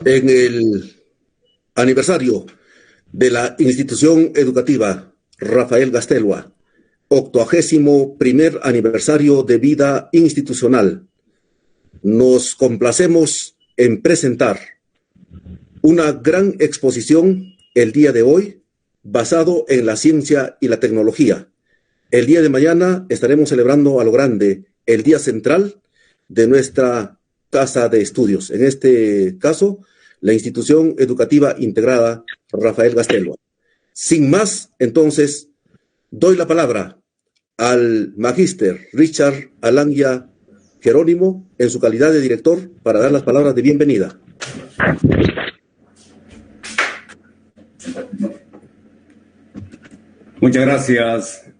En el aniversario de la institución educativa Rafael Gastelua, 81º aniversario de vida institucional, nos complacemos en presentar una gran exposición el día de hoy basado en la ciencia y la tecnología. El día de mañana estaremos celebrando a lo grande el día central de nuestra casa de estudios, en este caso la institución educativa integrada Rafael Gastelua. Sin más, entonces, doy la palabra al magíster Richard Alangia Jerónimo en su calidad de director para dar las palabras de bienvenida. Muchas gracias,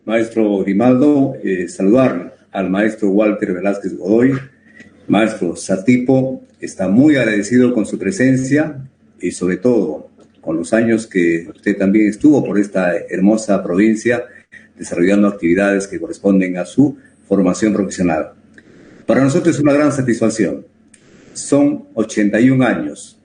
maestro Grimaldo. Saludar al maestro Walter Velázquez Godoy. Maestro Satipo está muy agradecido con su presencia y sobre todo con los años que usted también estuvo por esta hermosa provincia desarrollando actividades que corresponden a su formación profesional. Para nosotros es una gran satisfacción. Son 81 años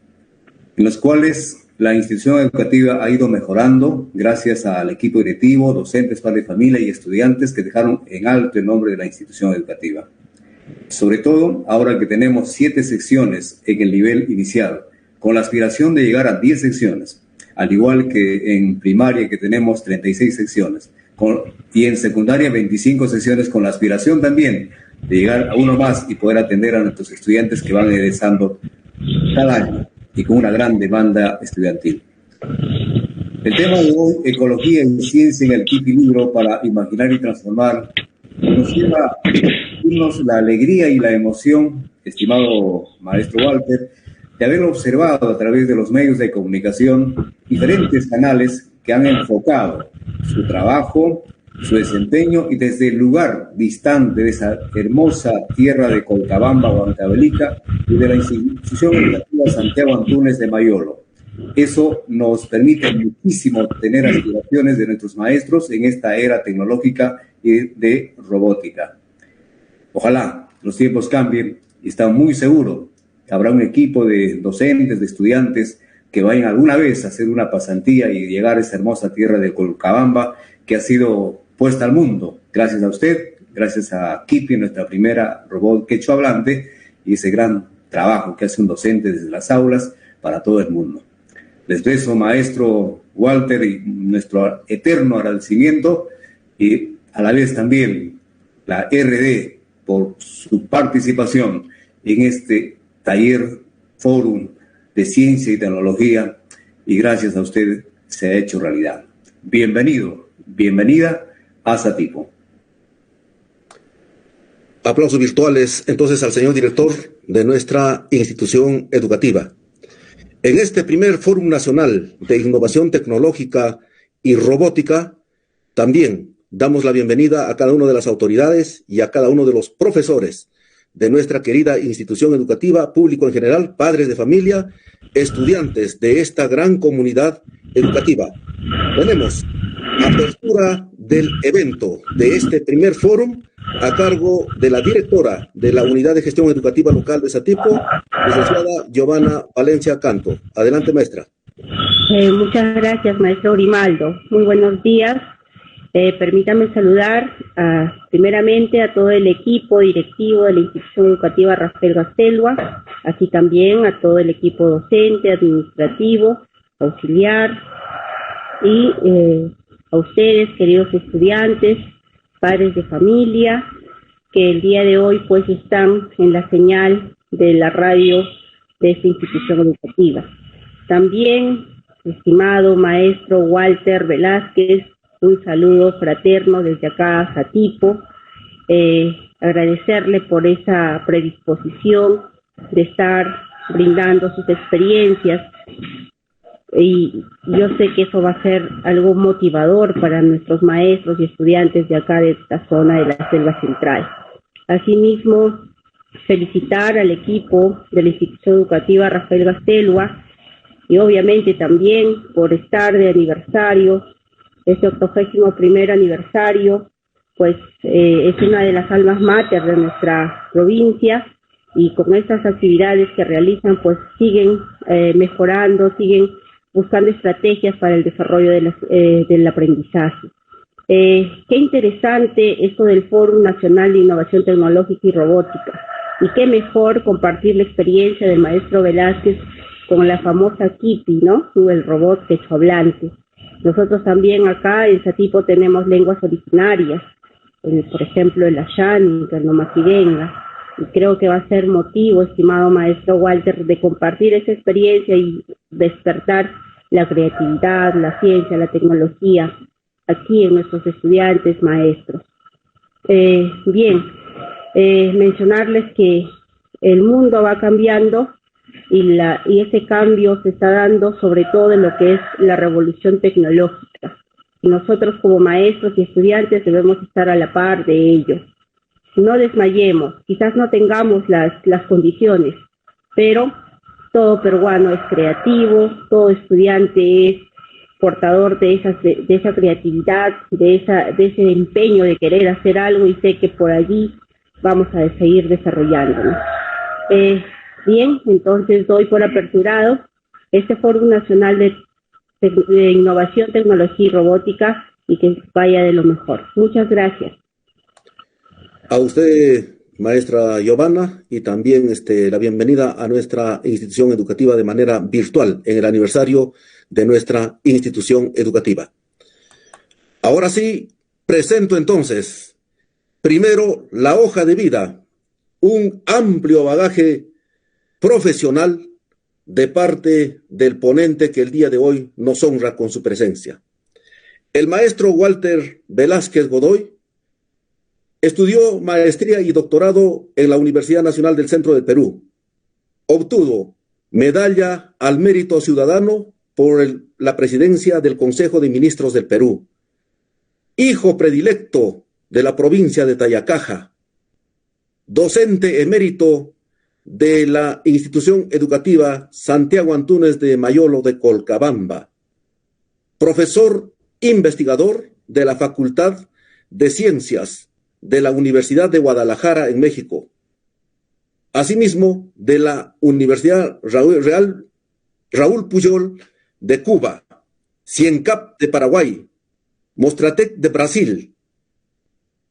en los cuales la institución educativa ha ido mejorando gracias al equipo directivo, docentes, padres de familia y estudiantes que dejaron en alto el nombre de la institución educativa. Sobre todo, ahora que tenemos 7 secciones en el nivel inicial, con la aspiración de llegar a 10 secciones, al igual que en primaria que tenemos 36 secciones, y en secundaria 25 secciones, con la aspiración también de llegar a uno más y poder atender a nuestros estudiantes que van egresando cada año y con una gran demanda estudiantil. El tema de hoy, ecología y ciencia en el Kipi Libro para imaginar y transformar, nos lleva a darnos la alegría y la emoción, estimado maestro Walter, de haber observado a través de los medios de comunicación diferentes canales que han enfocado su trabajo, su desempeño y desde el lugar distante de esa hermosa tierra de Colcabamba, Huancavelica y de la institución educativa Santiago Antúnez de Mayolo. Eso nos permite muchísimo tener aspiraciones de nuestros maestros en esta era tecnológica y de robótica. Ojalá los tiempos cambien y estoy muy seguro que habrá un equipo de docentes, de estudiantes que vayan alguna vez a hacer una pasantía y llegar a esa hermosa tierra de Colcabamba que ha sido puesta al mundo gracias a usted, gracias a Kipi, nuestra primera robot quechua hablante, y ese gran trabajo que hace un docente desde las aulas para todo el mundo. Les beso, maestro Walter, y nuestro eterno agradecimiento, y a la vez también la RD por su participación en este taller, fórum de ciencia y tecnología, y gracias a usted se ha hecho realidad. Bienvenido, bienvenida a Satipo. Aplausos virtuales entonces al señor director de nuestra institución educativa. En este primer Fórum Nacional de Innovación Tecnológica y Robótica, también damos la bienvenida a cada una de las autoridades y a cada uno de los profesores de nuestra querida institución educativa, público en general, padres de familia, estudiantes de esta gran comunidad educativa. Tenemos apertura del evento de este primer fórum a cargo de la directora de la Unidad de Gestión Educativa Local de Satipo, licenciada Giovanna Valencia Canto. Adelante, maestra. Muchas gracias, maestro Grimaldo. Muy buenos días. Permítame saludar primeramente a todo el equipo directivo de la institución educativa Rafael Gastelua, así también a todo el equipo docente, administrativo, auxiliar y a ustedes, queridos estudiantes, padres de familia, que el día de hoy pues están en la señal de la radio de esta institución educativa. También, estimado maestro Walter Velázquez, un saludo fraterno desde acá a Satipo, agradecerle por esa predisposición de estar brindando sus experiencias, y yo sé que eso va a ser algo motivador para nuestros maestros y estudiantes de acá de esta zona de la Selva Central. Asimismo, felicitar al equipo de la institución educativa Rafael Gastelua y obviamente también por estar de aniversario, este 81º aniversario, pues es una de las almas mater de nuestra provincia y con estas actividades que realizan pues siguen mejorando, siguen buscando estrategias para el desarrollo del aprendizaje. Qué interesante esto del Fórum Nacional de Innovación Tecnológica y Robótica, y qué mejor compartir la experiencia del maestro Velázquez con la famosa Kipi, ¿no? El robot quechohablante. Nosotros también acá en Satipo tenemos lenguas originarias, por ejemplo el Ashani, el Nomaquidenga, y creo que va a ser motivo, estimado maestro Walter, de compartir esa experiencia y despertar la creatividad, la ciencia, la tecnología aquí en nuestros estudiantes, maestros. Mencionarles que el mundo va cambiando y ese cambio se está dando sobre todo en lo que es la revolución tecnológica. Y nosotros como maestros y estudiantes debemos estar a la par de ello. No desmayemos, quizás no tengamos las condiciones, pero todo peruano es creativo, todo estudiante es portador de esa creatividad, de ese empeño de querer hacer algo, y sé que por allí vamos a seguir desarrollándonos. Bien, entonces doy por aperturado este Foro Nacional de Innovación, Tecnología y Robótica, y que vaya de lo mejor. Muchas gracias. A usted, maestra Giovanna, y también la bienvenida a nuestra institución educativa de manera virtual en el aniversario de nuestra institución educativa. Ahora sí, presento entonces, primero, la hoja de vida, un amplio bagaje profesional de parte del ponente que el día de hoy nos honra con su presencia. El maestro Walter Velázquez Godoy estudió maestría y doctorado en la Universidad Nacional del Centro del Perú. Obtuvo medalla al mérito ciudadano por la presidencia del Consejo de Ministros del Perú. Hijo predilecto de la provincia de Tayacaja. Docente emérito de la institución educativa Santiago Antúnez de Mayolo de Colcabamba. Profesor investigador de la Facultad de Ciencias de la Universidad de Guadalajara en México. Asimismo, de la Universidad Raúl Pujol de Cuba, Ciencap de Paraguay, Mostratec de Brasil.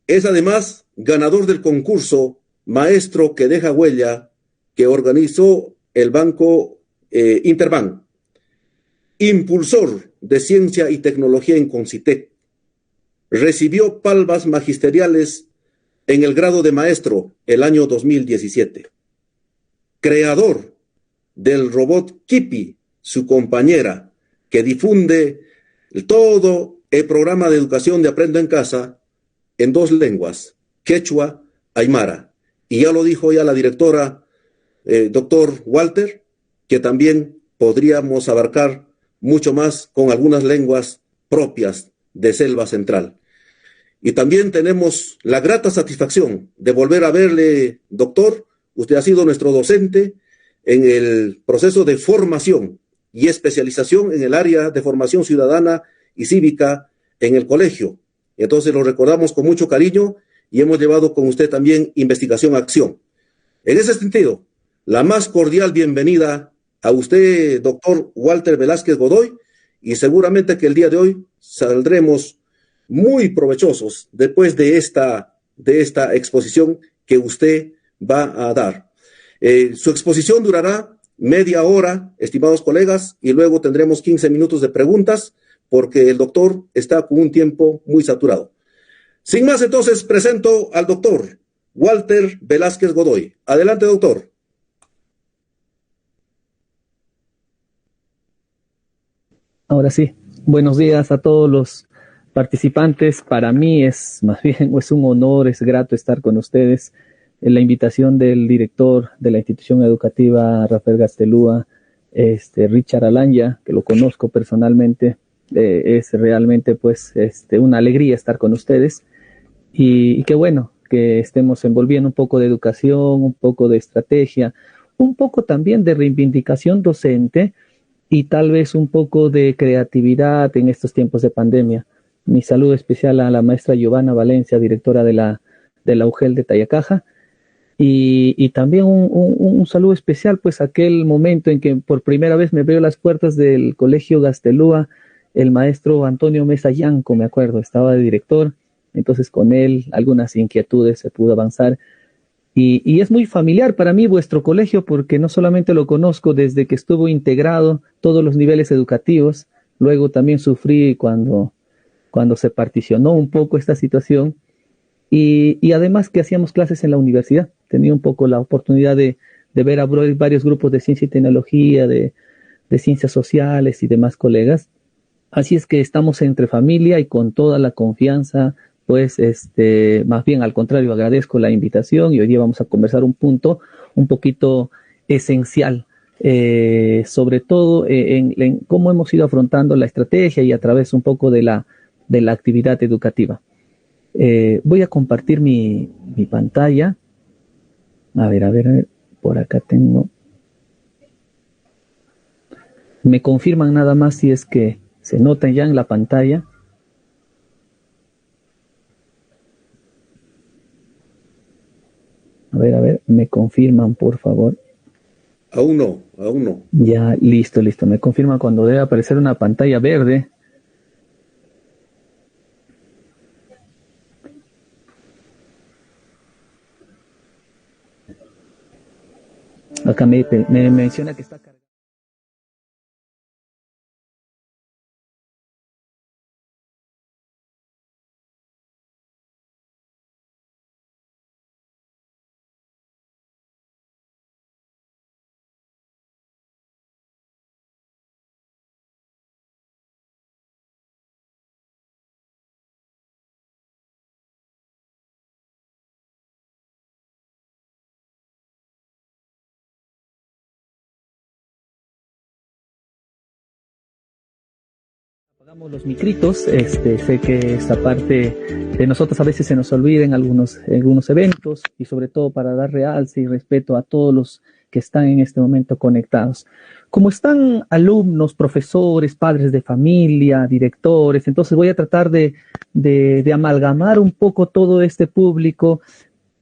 Es además ganador del concurso Maestro que deja huella que organizó el Banco Interbank. Impulsor de Ciencia y Tecnología en Concitec. Recibió palmas magisteriales en el grado de maestro el año 2017. Creador del robot Kipi, su compañera, que difunde todo el programa de educación de Aprendo en Casa en 2 lenguas, quechua, aymara. Y ya lo dijo ya la directora, doctor Walter, que también podríamos abarcar mucho más con algunas lenguas propias de Selva Central. Y también tenemos la grata satisfacción de volver a verle, doctor. Usted ha sido nuestro docente en el proceso de formación y especialización en el área de formación ciudadana y cívica en el colegio. Entonces lo recordamos con mucho cariño y hemos llevado con usted también investigación-acción. En ese sentido, la más cordial bienvenida a usted, doctor Walter Velázquez Godoy, y seguramente que el día de hoy saldremos muy provechosos después de esta exposición que usted va a dar. Su exposición durará media hora, estimados colegas, y luego tendremos 15 minutos de preguntas, porque el doctor está con un tiempo muy saturado. Sin más, entonces, presento al doctor Walter Velázquez Godoy. Adelante, doctor. Ahora sí, buenos días a todos los participantes. Para mí es más bien un honor, es grato estar con ustedes. La invitación del director de la institución educativa Rafael Gastelúa, Richard Alanya, que lo conozco personalmente, es realmente pues una alegría estar con ustedes y qué bueno que estemos envolviendo un poco de educación, un poco de estrategia, un poco también de reivindicación docente y tal vez un poco de creatividad en estos tiempos de pandemia. Mi saludo especial a la maestra Giovanna Valencia, directora de la UGEL de Tayacaja, Y también un saludo especial, pues aquel momento en que por primera vez me abrió las puertas del Colegio Gastelúa, el maestro Antonio Mesa Yanco, me acuerdo, estaba de director, entonces con él algunas inquietudes se pudo avanzar. Y es muy familiar para mí vuestro colegio porque no solamente lo conozco desde que estuvo integrado todos los niveles educativos, luego también sufrí cuando se particionó un poco esta situación y además que hacíamos clases en la universidad. Tenía un poco la oportunidad de ver a varios grupos de ciencia y tecnología, de ciencias sociales y demás colegas. Así es que estamos entre familia y con toda la confianza, pues más bien al contrario, agradezco la invitación y hoy día vamos a conversar un punto un poquito esencial, sobre todo en cómo hemos ido afrontando la estrategia y a través un poco de la actividad educativa. Voy a compartir mi pantalla. A ver, por acá tengo. Me confirman nada más si es que se nota ya en la pantalla. A ver, me confirman, por favor. Aún no. Ya, listo. Me confirman cuando debe aparecer una pantalla verde. Acá me menciona que está cargado. Apagamos los micritos, sé que esta parte de nosotros a veces se nos olvida en algunos eventos y sobre todo para dar realce y respeto a todos los que están en este momento conectados. Como están alumnos, profesores, padres de familia, directores, entonces voy a tratar de amalgamar un poco todo este público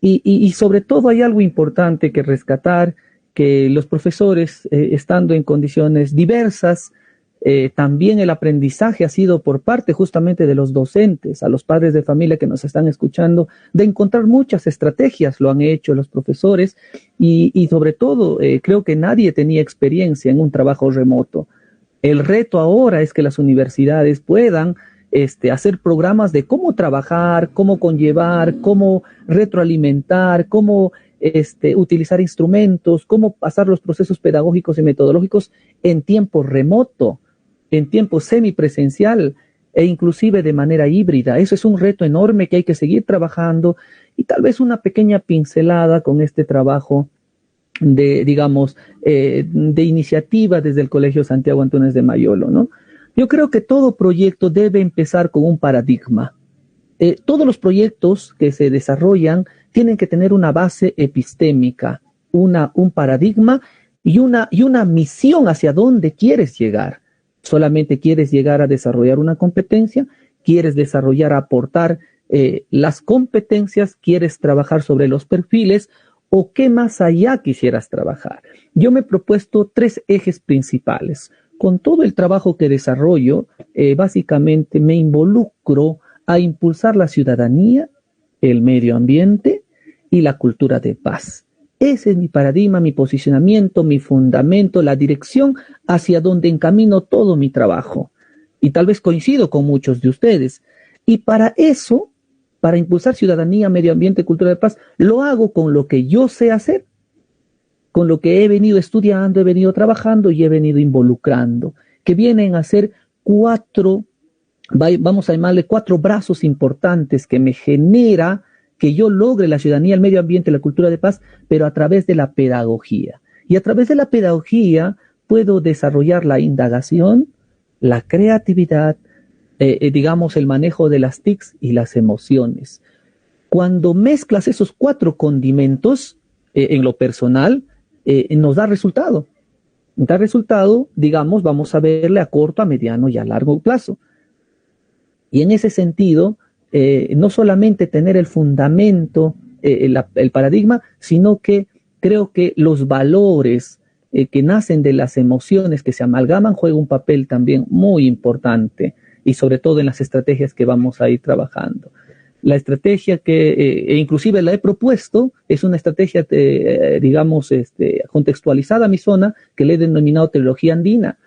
y sobre todo hay algo importante que rescatar, que los profesores, estando en condiciones diversas, también el aprendizaje ha sido por parte justamente de los docentes, a los padres de familia que nos están escuchando, de encontrar muchas estrategias, lo han hecho los profesores y sobre todo creo que nadie tenía experiencia en un trabajo remoto. El reto ahora es que las universidades puedan hacer programas de cómo trabajar, cómo conllevar, cómo retroalimentar, cómo utilizar instrumentos, cómo pasar los procesos pedagógicos y metodológicos en tiempo remoto, en tiempo semipresencial e inclusive de manera híbrida. Eso es un reto enorme que hay que seguir trabajando y tal vez una pequeña pincelada con este trabajo de iniciativa desde el Colegio Santiago Antúnez de Mayolo, ¿no? Yo creo que todo proyecto debe empezar con un paradigma. Todos los proyectos que se desarrollan tienen que tener una base epistémica, un paradigma y una misión hacia dónde quieres llegar. Solamente quieres llegar a desarrollar una competencia, quieres desarrollar, aportar las competencias, quieres trabajar sobre los perfiles o qué más allá quisieras trabajar. Yo me he propuesto 3 ejes principales. Con todo el trabajo que desarrollo, básicamente me involucro a impulsar la ciudadanía, el medio ambiente y la cultura de paz. Ese es mi paradigma, mi posicionamiento, mi fundamento, la dirección hacia donde encamino todo mi trabajo. Y tal vez coincido con muchos de ustedes. Y para eso, para impulsar ciudadanía, medio ambiente, cultura de paz, lo hago con lo que yo sé hacer, con lo que he venido estudiando, he venido trabajando y he venido involucrando, que vienen a ser 4, vamos a llamarle 4 brazos importantes que me genera que yo logre la ciudadanía, el medio ambiente, la cultura de paz, pero a través de la pedagogía. Y a través de la pedagogía puedo desarrollar la indagación, la creatividad, el manejo de las TICs y las emociones. Cuando mezclas esos 4 condimentos en lo personal, nos da resultado. Da resultado, vamos a verle a corto, a mediano y a largo plazo. Y en ese sentido, no solamente tener el fundamento el paradigma, sino que creo que los valores que nacen de las emociones que se amalgaman juegan un papel también muy importante, y sobre todo en las estrategias que vamos a ir trabajando. La estrategia que inclusive la he propuesto es una estrategia, digamos, contextualizada a mi zona, que le he denominado teología andina.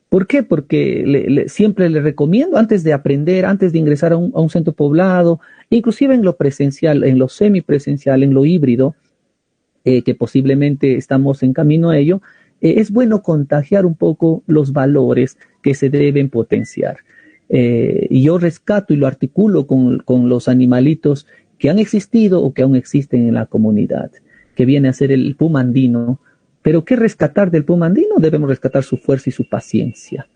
¿Por qué? Porque siempre le recomiendo, antes de aprender, antes de ingresar a un centro poblado, inclusive en lo presencial, en lo semipresencial, en lo híbrido, que posiblemente estamos en camino a ello, es bueno contagiar un poco los valores que se deben potenciar. Y yo rescato y lo articulo con los animalitos que han existido o que aún existen en la comunidad, que viene a ser el puma andino. Pero ¿qué rescatar del puma andino? Debemos rescatar su fuerza y su paciencia.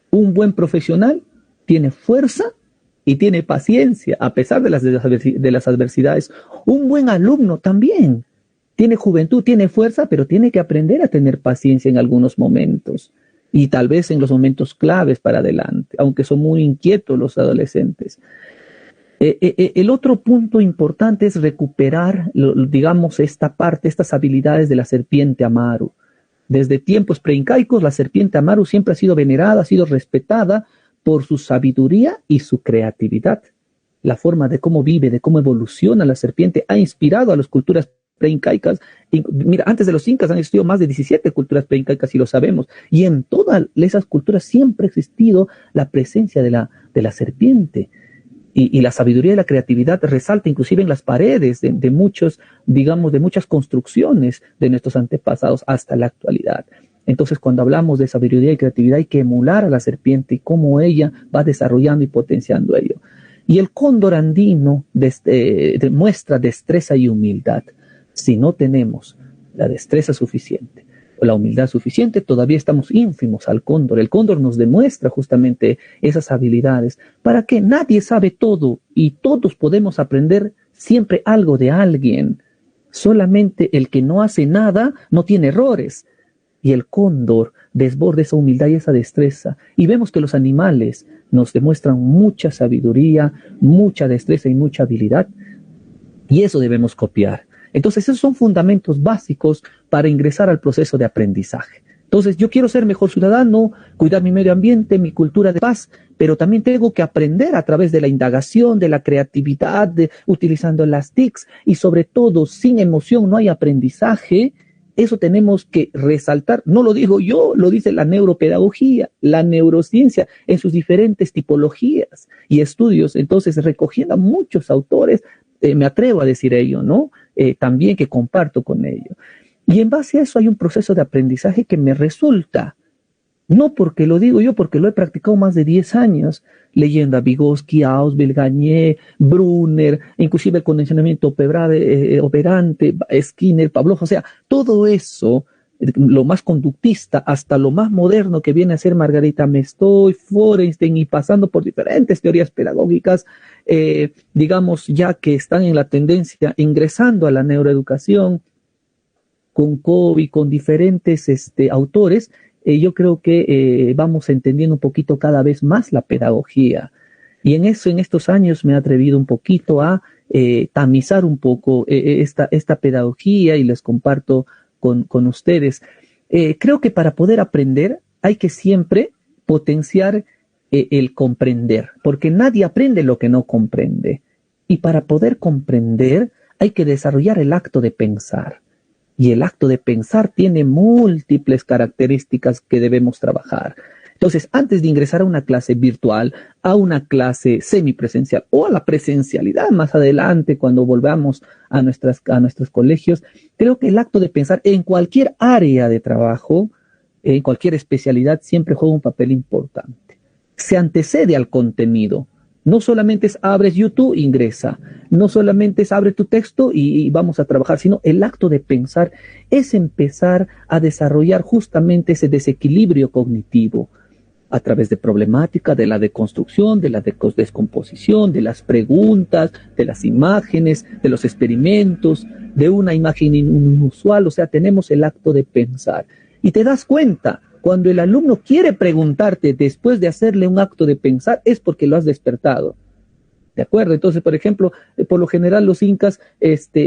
Un buen profesional tiene fuerza y tiene paciencia, a pesar de las adversidades. Un buen alumno también tiene juventud, tiene fuerza, pero tiene que aprender a tener paciencia en algunos momentos, y tal vez en los momentos claves para adelante, aunque son muy inquietos los adolescentes. El otro punto importante es recuperar, digamos, estas habilidades de la serpiente Amaru. Desde tiempos preincaicos, la serpiente Amaru siempre ha sido venerada, ha sido respetada por su sabiduría y su creatividad. La forma de cómo vive, de cómo evoluciona la serpiente, ha inspirado a las culturas preincaicas. Mira, antes de los incas han existido más de 17 culturas preincaicas, y lo sabemos. Y en todas esas culturas siempre ha existido la presencia de la serpiente. Y la sabiduría y la creatividad resalta inclusive en las paredes de muchas construcciones de nuestros antepasados hasta la actualidad. Entonces, cuando hablamos de sabiduría y creatividad, hay que emular a la serpiente y cómo ella va desarrollando y potenciando ello. Y el cóndor andino demuestra destreza y humildad. Si no tenemos la destreza suficiente o la humildad suficiente, todavía estamos ínfimos al cóndor. El cóndor nos demuestra justamente esas habilidades, para que nadie sabe todo y todos podemos aprender siempre algo de alguien. Solamente el que no hace nada no tiene errores. Y el cóndor desborda esa humildad y esa destreza. Y vemos que los animales nos demuestran mucha sabiduría, mucha destreza y mucha habilidad. Y eso debemos copiar. Entonces, esos son fundamentos básicos para ingresar al proceso de aprendizaje. Entonces, yo quiero ser mejor ciudadano, cuidar mi medio ambiente, mi cultura de paz, pero también tengo que aprender a través de la indagación, de la creatividad, utilizando las TICs, y sobre todo, sin emoción no hay aprendizaje. Eso tenemos que resaltar. No lo digo yo, lo dice la neuropedagogía, la neurociencia en sus diferentes tipologías y estudios. Entonces, recogiendo a muchos autores, me atrevo a decir ello, ¿no? También que comparto con ello. Y en base a eso hay un proceso de aprendizaje que me resulta, no porque lo digo yo, porque lo he practicado más de 10 años, leyendo a Vygotsky, Ausubel, Gagné, Brunner, inclusive el condicionamiento operante, Skinner, Pavlov, o sea, todo eso, lo más conductista hasta lo más moderno que viene a ser Margarita Mestoy, Forenstein, y pasando por diferentes teorías pedagógicas, digamos, ya que están en la tendencia, ingresando a la neuroeducación, con Covey, con diferentes autores, yo creo que vamos entendiendo un poquito cada vez más la pedagogía. Y en estos años me he atrevido un poquito a tamizar un poco esta pedagogía, y les comparto con ustedes. Creo que para poder aprender hay que siempre potenciar el comprender, porque nadie aprende lo que no comprende. Y para poder comprender hay que desarrollar el acto de pensar. Y el acto de pensar tiene múltiples características que debemos trabajar. Entonces, antes de ingresar a una clase virtual, a una clase semipresencial o a la presencialidad más adelante, cuando volvamos a nuestros colegios, creo que el acto de pensar en cualquier área de trabajo, en cualquier especialidad, siempre juega un papel importante. Se antecede al contenido. No solamente es abres YouTube, ingresa. No solamente es abre tu texto y vamos a trabajar, sino el acto de pensar es empezar a desarrollar justamente ese desequilibrio cognitivo a través de problemática, de la deconstrucción, de la descomposición, de las preguntas, de las imágenes, de los experimentos, de una imagen inusual. O sea, tenemos el acto de pensar. Y te das cuenta, cuando el alumno quiere preguntarte después de hacerle un acto de pensar, es porque lo has despertado. ¿De acuerdo? Entonces, por ejemplo, por lo general los incas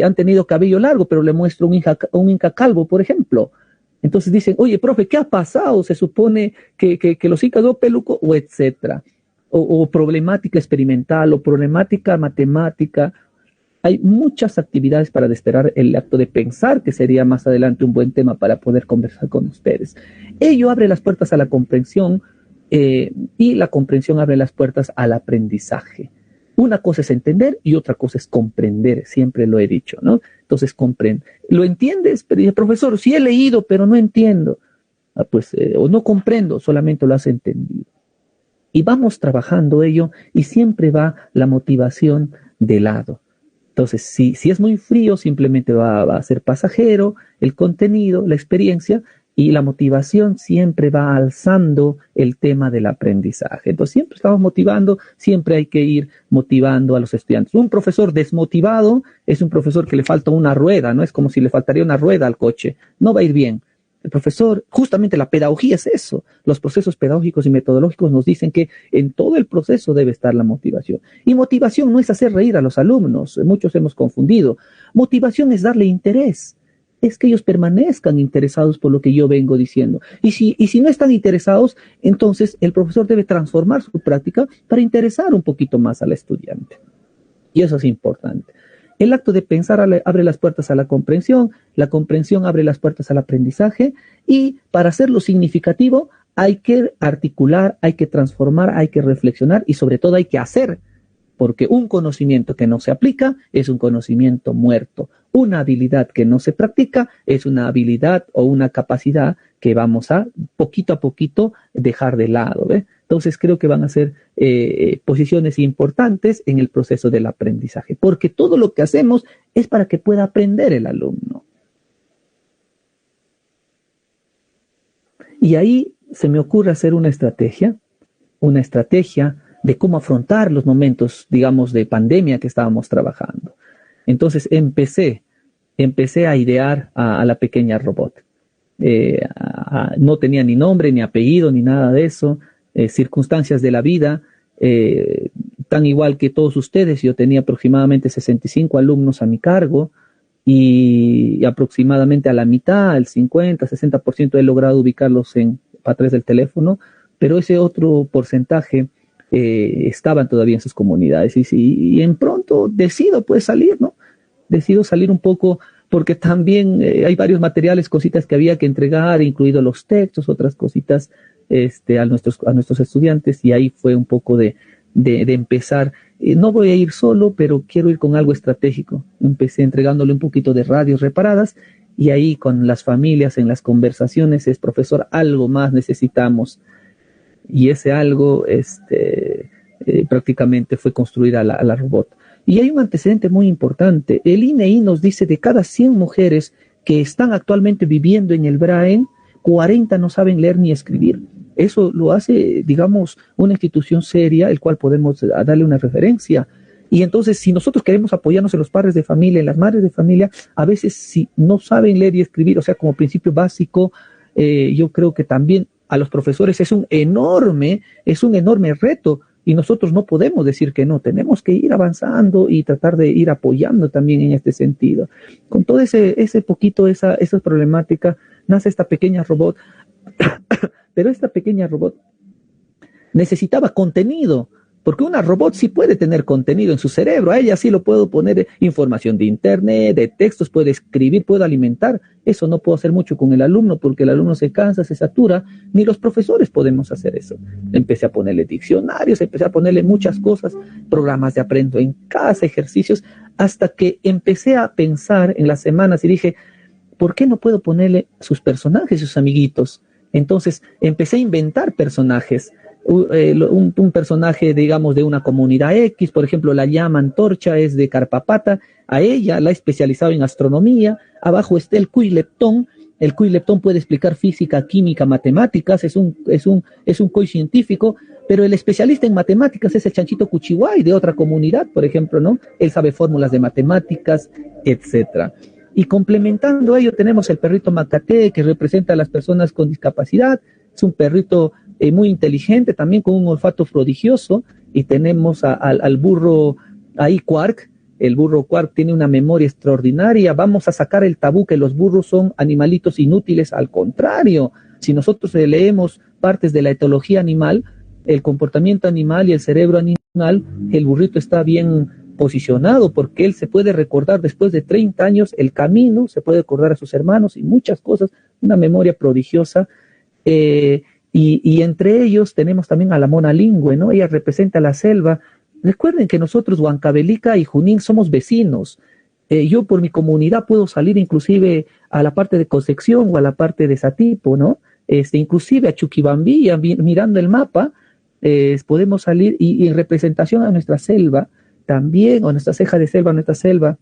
han tenido cabello largo, pero le muestro un inca calvo, por ejemplo. Entonces dicen, oye, profe, ¿qué ha pasado? Se supone que los incas no peluco, o etcétera. O problemática experimental, o problemática matemática. Hay muchas actividades para desplegar el acto de pensar, que sería más adelante un buen tema para poder conversar con ustedes. Ello abre las puertas a la comprensión, y la comprensión abre las puertas al aprendizaje. Una cosa es entender y otra cosa es comprender, siempre lo he dicho, ¿no? Entonces, comprende. ¿Lo entiendes? Pero dice, profesor, sí he leído, pero no entiendo. O no comprendo, solamente lo has entendido. Y vamos trabajando ello y siempre va la motivación de lado. Entonces, si es muy frío, simplemente va a ser pasajero, el contenido, la experiencia, y la motivación siempre va alzando el tema del aprendizaje. Entonces, siempre estamos motivando, siempre hay que ir motivando a los estudiantes. Un profesor desmotivado es un profesor que le falta una rueda, ¿no? Es como si le faltaría una rueda al coche. No va a ir bien. El profesor, justamente la pedagogía es eso. Los procesos pedagógicos y metodológicos nos dicen que en todo el proceso debe estar la motivación. Y motivación no es hacer reír a los alumnos. Muchos hemos confundido. Motivación es darle interés. Es que ellos permanezcan interesados por lo que yo vengo diciendo. Y si no están interesados, entonces el profesor debe transformar su práctica para interesar un poquito más al estudiante. Y eso es importante. El acto de pensar abre las puertas a la comprensión abre las puertas al aprendizaje, y para hacerlo significativo hay que articular, hay que transformar, hay que reflexionar y sobre todo hay que hacer. Porque un conocimiento que no se aplica es un conocimiento muerto. Una habilidad que no se practica es una habilidad o una capacidad que vamos a poquito dejar de lado, ¿ve? Entonces creo que van a ser posiciones importantes en el proceso del aprendizaje, porque todo lo que hacemos es para que pueda aprender el alumno. Y ahí se me ocurre hacer una estrategia de cómo afrontar los momentos, digamos, de pandemia que estábamos trabajando. Entonces empecé a idear a la pequeña robot. No tenía ni nombre, ni apellido, ni nada de eso. Circunstancias de la vida, tan igual que todos ustedes. Yo tenía aproximadamente 65 alumnos a mi cargo y aproximadamente a la mitad, el 50, 60% he logrado ubicarlos a través del teléfono, pero ese otro porcentaje estaban todavía en sus comunidades y en pronto decido pues salir, ¿no? Decido salir un poco porque también hay varios materiales, cositas que había que entregar, incluidos los textos, otras cositas a nuestros estudiantes, y ahí fue un poco de empezar. No voy a ir solo, pero quiero ir con algo estratégico. Empecé entregándole un poquito de radios reparadas y ahí con las familias en las conversaciones es, profesor, algo más necesitamos. Y ese algo prácticamente fue construir a la robot. Y hay un antecedente muy importante. El INEI nos dice de cada 100 mujeres que están actualmente viviendo en el Braen, 40 no saben leer ni escribir. Eso lo hace, digamos, una institución seria, el cual podemos darle una referencia. Y entonces, si nosotros queremos apoyarnos en los padres de familia, en las madres de familia, a veces si no saben leer y escribir, o sea, como principio básico, yo creo que también a los profesores es un enorme reto, y nosotros no podemos decir que no, tenemos que ir avanzando y tratar de ir apoyando también en este sentido. Con todo esa problemática, nace esta pequeña robot, pero esta pequeña robot necesitaba contenido, porque una robot sí puede tener contenido en su cerebro, a ella sí lo puedo poner información de internet, de textos, puede escribir, puede alimentar. Eso no puedo hacer mucho con el alumno, porque el alumno se cansa, se satura, ni los profesores podemos hacer eso. Empecé a ponerle diccionarios, empecé a ponerle muchas cosas, programas de aprendo en casa, ejercicios, hasta que empecé a pensar en las semanas y dije, ¿por qué no puedo ponerle sus personajes, sus amiguitos? Entonces empecé a inventar personajes. Un personaje, digamos, de una comunidad X, por ejemplo, la llama antorcha es de Carpapata, a ella la he especializado en astronomía. Abajo está el cuy leptón. El cuy leptón puede explicar física, química, matemáticas, es un cuy científico, pero el especialista en matemáticas es el chanchito cuchihuay de otra comunidad, por ejemplo, ¿no? Él sabe fórmulas de matemáticas, etcétera. Y complementando ello tenemos el perrito Macate, que representa a las personas con discapacidad. Es un perrito muy inteligente, también con un olfato prodigioso, y tenemos al burro ahí Quark. El burro Quark tiene una memoria extraordinaria. Vamos a sacar el tabú que los burros son animalitos inútiles. Al contrario, si nosotros leemos partes de la etología animal, el comportamiento animal y el cerebro animal, el burrito está bien posicionado porque él se puede recordar después de 30 años el camino, se puede recordar a sus hermanos y muchas cosas, una memoria prodigiosa. Y entre ellos tenemos también a la mona lingüe, ¿no? Ella representa la selva. Recuerden que nosotros, Huancavelica y Junín, somos vecinos. Yo por mi comunidad puedo salir inclusive a la parte de Concepción o a la parte de Satipo, ¿no? Inclusive a Chuquibambilla, mirando el mapa, podemos salir y en representación a nuestra selva también, o nuestra ceja de selva, nuestra selva,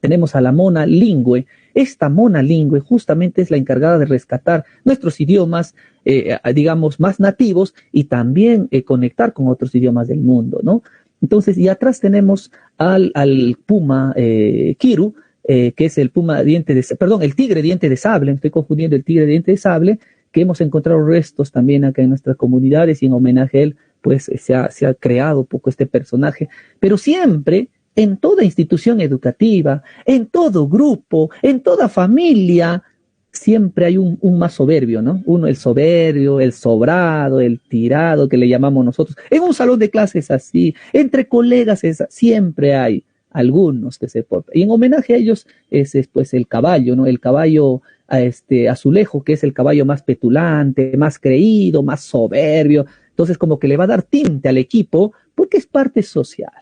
tenemos a la mona lingüe. Esta mona lingüe justamente es la encargada de rescatar nuestros idiomas, digamos, más nativos y también conectar con otros idiomas del mundo, ¿no? Entonces, y atrás tenemos al puma Kiru, que es el el tigre diente de sable, estoy confundiendo el tigre diente de sable, que hemos encontrado restos también acá en nuestras comunidades y en homenaje a él, pues se ha creado un poco este personaje, pero siempre en toda institución educativa, en todo grupo, en toda familia, siempre hay un más soberbio, ¿no? Uno, el soberbio, el sobrado, el tirado, que le llamamos nosotros. En un salón de clases así, entre colegas siempre hay algunos que se portan. Y en homenaje a ellos es pues el caballo, ¿no? El caballo azulejo, que es el caballo más petulante, más creído, más soberbio. Entonces como que le va a dar tinte al equipo porque es parte social.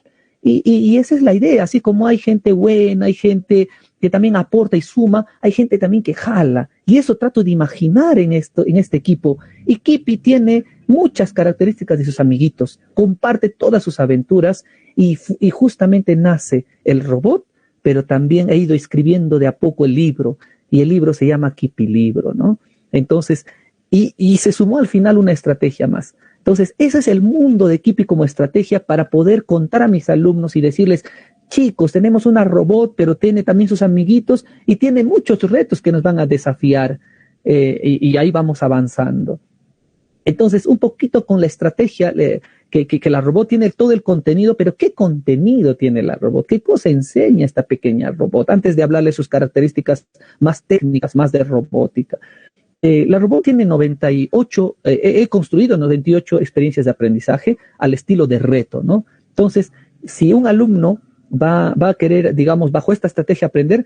Y esa es la idea, así como hay gente buena, hay gente que también aporta y suma, hay gente también que jala, y eso trato de imaginar en este equipo. Y Kipi tiene muchas características de sus amiguitos, comparte todas sus aventuras, y justamente nace el robot, pero también he ido escribiendo de a poco el libro, y el libro se llama Kipi Libro, ¿no? Entonces, y se sumó al final una estrategia más. Entonces, ese es el mundo de Kipi como estrategia para poder contar a mis alumnos y decirles, chicos, tenemos una robot, pero tiene también sus amiguitos y tiene muchos retos que nos van a desafiar y ahí vamos avanzando. Entonces, un poquito con la estrategia que la robot tiene todo el contenido, pero ¿qué contenido tiene la robot? ¿Qué cosa enseña esta pequeña robot? Antes de hablarle sus características más técnicas, más de robótica. La robot tiene 98, he construido 98 experiencias de aprendizaje al estilo de reto, ¿no? Entonces, si un alumno va a querer, digamos, bajo esta estrategia aprender,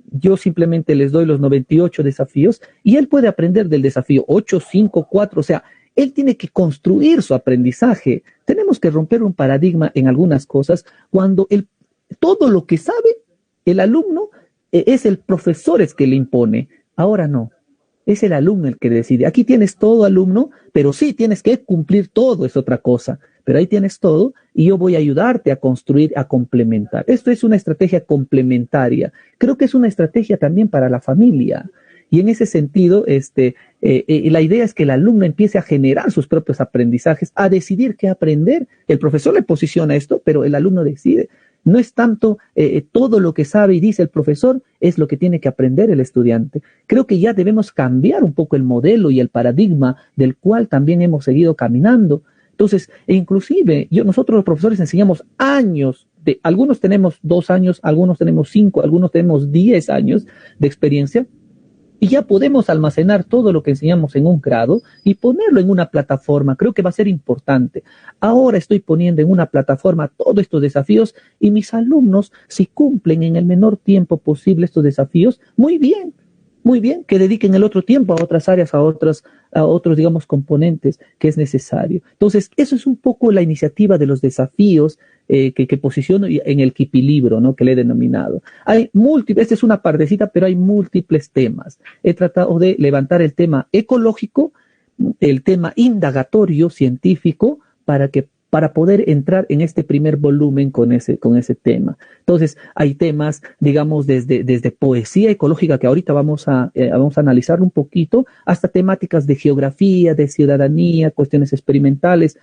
yo simplemente les doy los 98 desafíos y él puede aprender del desafío 8, 5, 4, o sea, él tiene que construir su aprendizaje. Tenemos que romper un paradigma en algunas cosas cuando todo lo que sabe el alumno es el profesor el que le impone. Ahora no. Es el alumno el que decide. Aquí tienes todo, alumno, pero sí tienes que cumplir todo, es otra cosa. Pero ahí tienes todo y yo voy a ayudarte a construir, a complementar. Esto es una estrategia complementaria. Creo que es una estrategia también para la familia. Y en ese sentido, la idea es que el alumno empiece a generar sus propios aprendizajes, a decidir qué aprender. El profesor le posiciona esto, pero el alumno decide. No es tanto todo lo que sabe y dice el profesor, es lo que tiene que aprender el estudiante. Creo que ya debemos cambiar un poco el modelo y el paradigma del cual también hemos seguido caminando. Entonces, inclusive, nosotros los profesores enseñamos años, algunos tenemos 2 años, algunos tenemos 5, algunos tenemos 10 años de experiencia, y ya podemos almacenar todo lo que enseñamos en un grado y ponerlo en una plataforma. Creo que va a ser importante. Ahora estoy poniendo en una plataforma todos estos desafíos y mis alumnos, si cumplen en el menor tiempo posible estos desafíos, muy bien, que dediquen el otro tiempo a otras áreas, a otros, digamos, componentes que es necesario. Entonces, eso es un poco la iniciativa de los desafíos que posiciono en el Kipi Libro, ¿no? Que le he denominado. Hay esta es una partecita, pero hay múltiples temas. He tratado de levantar el tema ecológico, el tema indagatorio, científico, para poder entrar en este primer volumen con ese tema. Entonces, hay temas, digamos, desde poesía ecológica, que ahorita vamos a analizar un poquito, hasta temáticas de geografía, de ciudadanía, cuestiones experimentales.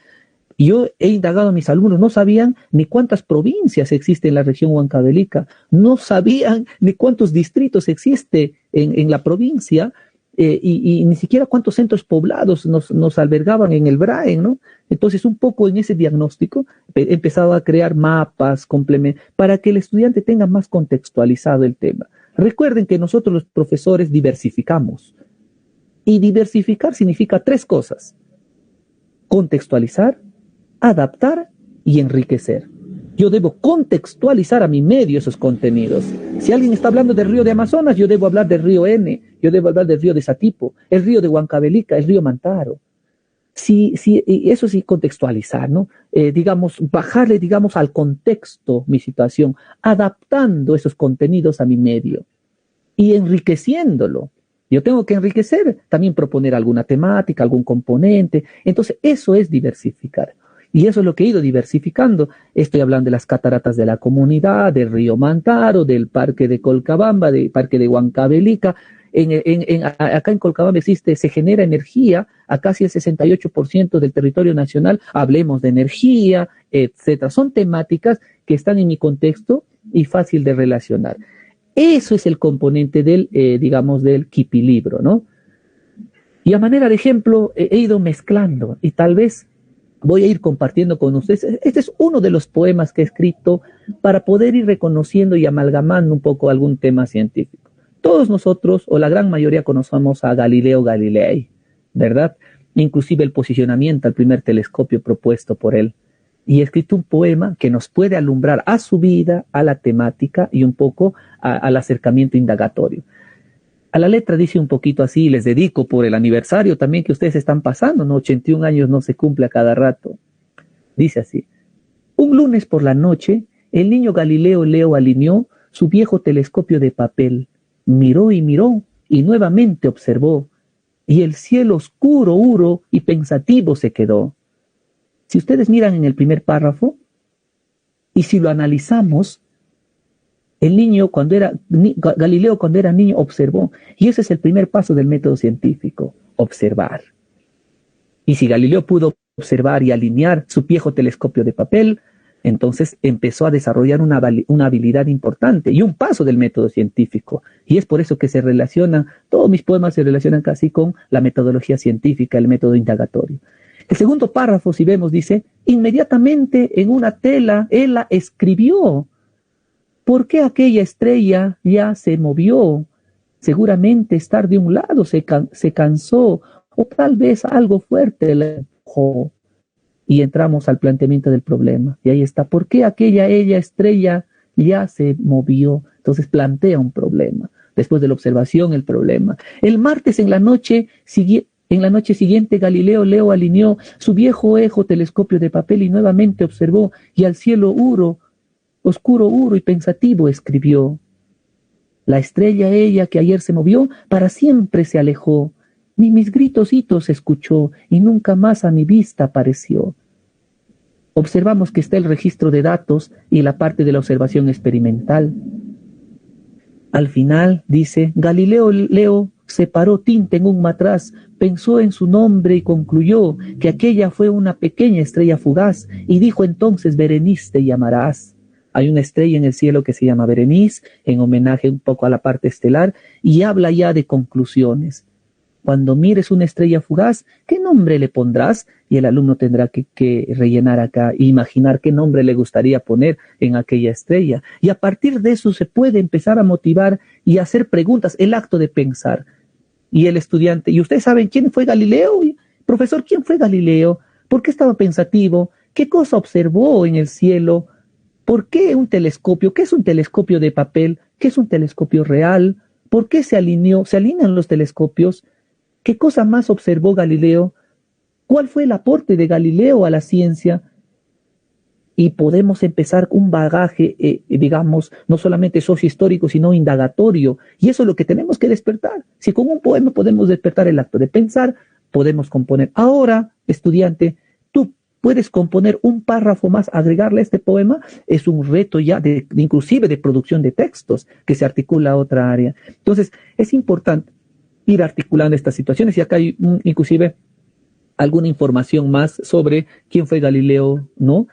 Yo he indagado a mis alumnos, no sabían ni cuántas provincias existen en la región huancavelica, no sabían ni cuántos distritos existe en la provincia, y ni siquiera cuántos centros poblados nos albergaban en el BRAEN, ¿no? Entonces, un poco en ese diagnóstico he empezado a crear mapas, complementos, para que el estudiante tenga más contextualizado el tema. Recuerden que nosotros los profesores diversificamos. Y diversificar significa 3 cosas: contextualizar, adaptar y enriquecer. Yo debo contextualizar a mi medio esos contenidos. Si alguien está hablando del río de Amazonas, yo debo hablar del río N, yo debo hablar del río de Satipo, el río de Huancavelica, el río Mantaro. Sí, eso sí, contextualizar, ¿no? Bajarle, al contexto mi situación, adaptando esos contenidos a mi medio y enriqueciéndolo. Yo tengo que enriquecer, también proponer alguna temática, algún componente. Entonces, eso es diversificar. Y eso es lo que he ido diversificando. Estoy hablando de las cataratas de la comunidad, del río Mantaro, del parque de Colcabamba, del parque de Huancavelica. Acá en Colcabamba se genera energía a casi el 68% del territorio nacional. Hablemos de energía, etcétera. Son temáticas que están en mi contexto y fácil de relacionar. Eso es el componente del Kipilibro, ¿no? Y a manera de ejemplo, he ido mezclando y tal vez voy a ir compartiendo con ustedes. Este es uno de los poemas que he escrito para poder ir reconociendo y amalgamando un poco algún tema científico. Todos nosotros, o la gran mayoría, conocemos a Galileo Galilei, ¿verdad? Inclusive el posicionamiento al primer telescopio propuesto por él. Y he escrito un poema que nos puede alumbrar a su vida, a la temática y un poco al acercamiento indagatorio. A la letra dice un poquito así, les dedico por el aniversario también que ustedes están pasando, ¿no? 81 años no se cumple a cada rato. Dice así: un lunes por la noche, el niño Galileo Leo alineó su viejo telescopio de papel. Miró y nuevamente observó, y el cielo oscuro, huro y pensativo se quedó. Si ustedes miran en el primer párrafo, y si lo analizamos, Galileo cuando era niño observó, y ese es el primer paso del método científico, observar. Y si Galileo pudo observar y alinear su viejo telescopio de papel, entonces empezó a desarrollar una habilidad importante y un paso del método científico. Y es por eso que todos mis poemas se relacionan casi con la metodología científica, el método indagatorio. El segundo párrafo, si vemos, dice: inmediatamente en una tela él la escribió. ¿Por qué aquella estrella ya se movió? Seguramente estar de un lado se cansó, o tal vez algo fuerte le empujó. Y entramos al planteamiento del problema. Y ahí está: ¿por qué aquella estrella ya se movió? Entonces plantea un problema. Después de la observación, el problema. El martes en la noche siguiente, Galileo Leo alineó su viejo telescopio de papel y nuevamente observó, y al cielo oscuro, huro y pensativo escribió: la estrella ella que ayer se movió, para siempre se alejó, ni mis gritos escuchó, y nunca más a mi vista apareció. Observamos que está el registro de datos y la parte de la observación experimental. Al final dice: Galileo Leo separó tinta en un matraz, pensó en su nombre y concluyó que aquella fue una pequeña estrella fugaz, y dijo entonces: Berenice te llamarás. Hay una estrella en el cielo que se llama Berenice, en homenaje un poco a la parte estelar, y habla ya de conclusiones. Cuando mires una estrella fugaz, ¿qué nombre le pondrás? Y el alumno tendrá que rellenar acá, e imaginar qué nombre le gustaría poner en aquella estrella. Y a partir de eso se puede empezar a motivar y hacer preguntas, el acto de pensar. Y el estudiante, ¿y ustedes saben quién fue Galileo? Profesor, ¿quién fue Galileo? ¿Por qué estaba pensativo? ¿Qué cosa observó en el cielo? ¿Por qué un telescopio? ¿Qué es un telescopio de papel? ¿Qué es un telescopio real? ¿Por qué se alineó? ¿Se alinean los telescopios? ¿Qué cosa más observó Galileo? ¿Cuál fue el aporte de Galileo a la ciencia? Y podemos empezar un bagaje, no solamente sociohistórico, sino indagatorio. Y eso es lo que tenemos que despertar. Si con un poema podemos despertar el acto de pensar, podemos componer. Ahora, estudiante, tú puedes componer un párrafo más, agregarle a este poema. Es un reto ya, inclusive de producción de textos, que se articula a otra área. Entonces, es importante ir articulando estas situaciones. Y acá hay inclusive alguna información más sobre quién fue Galileo, ¿no?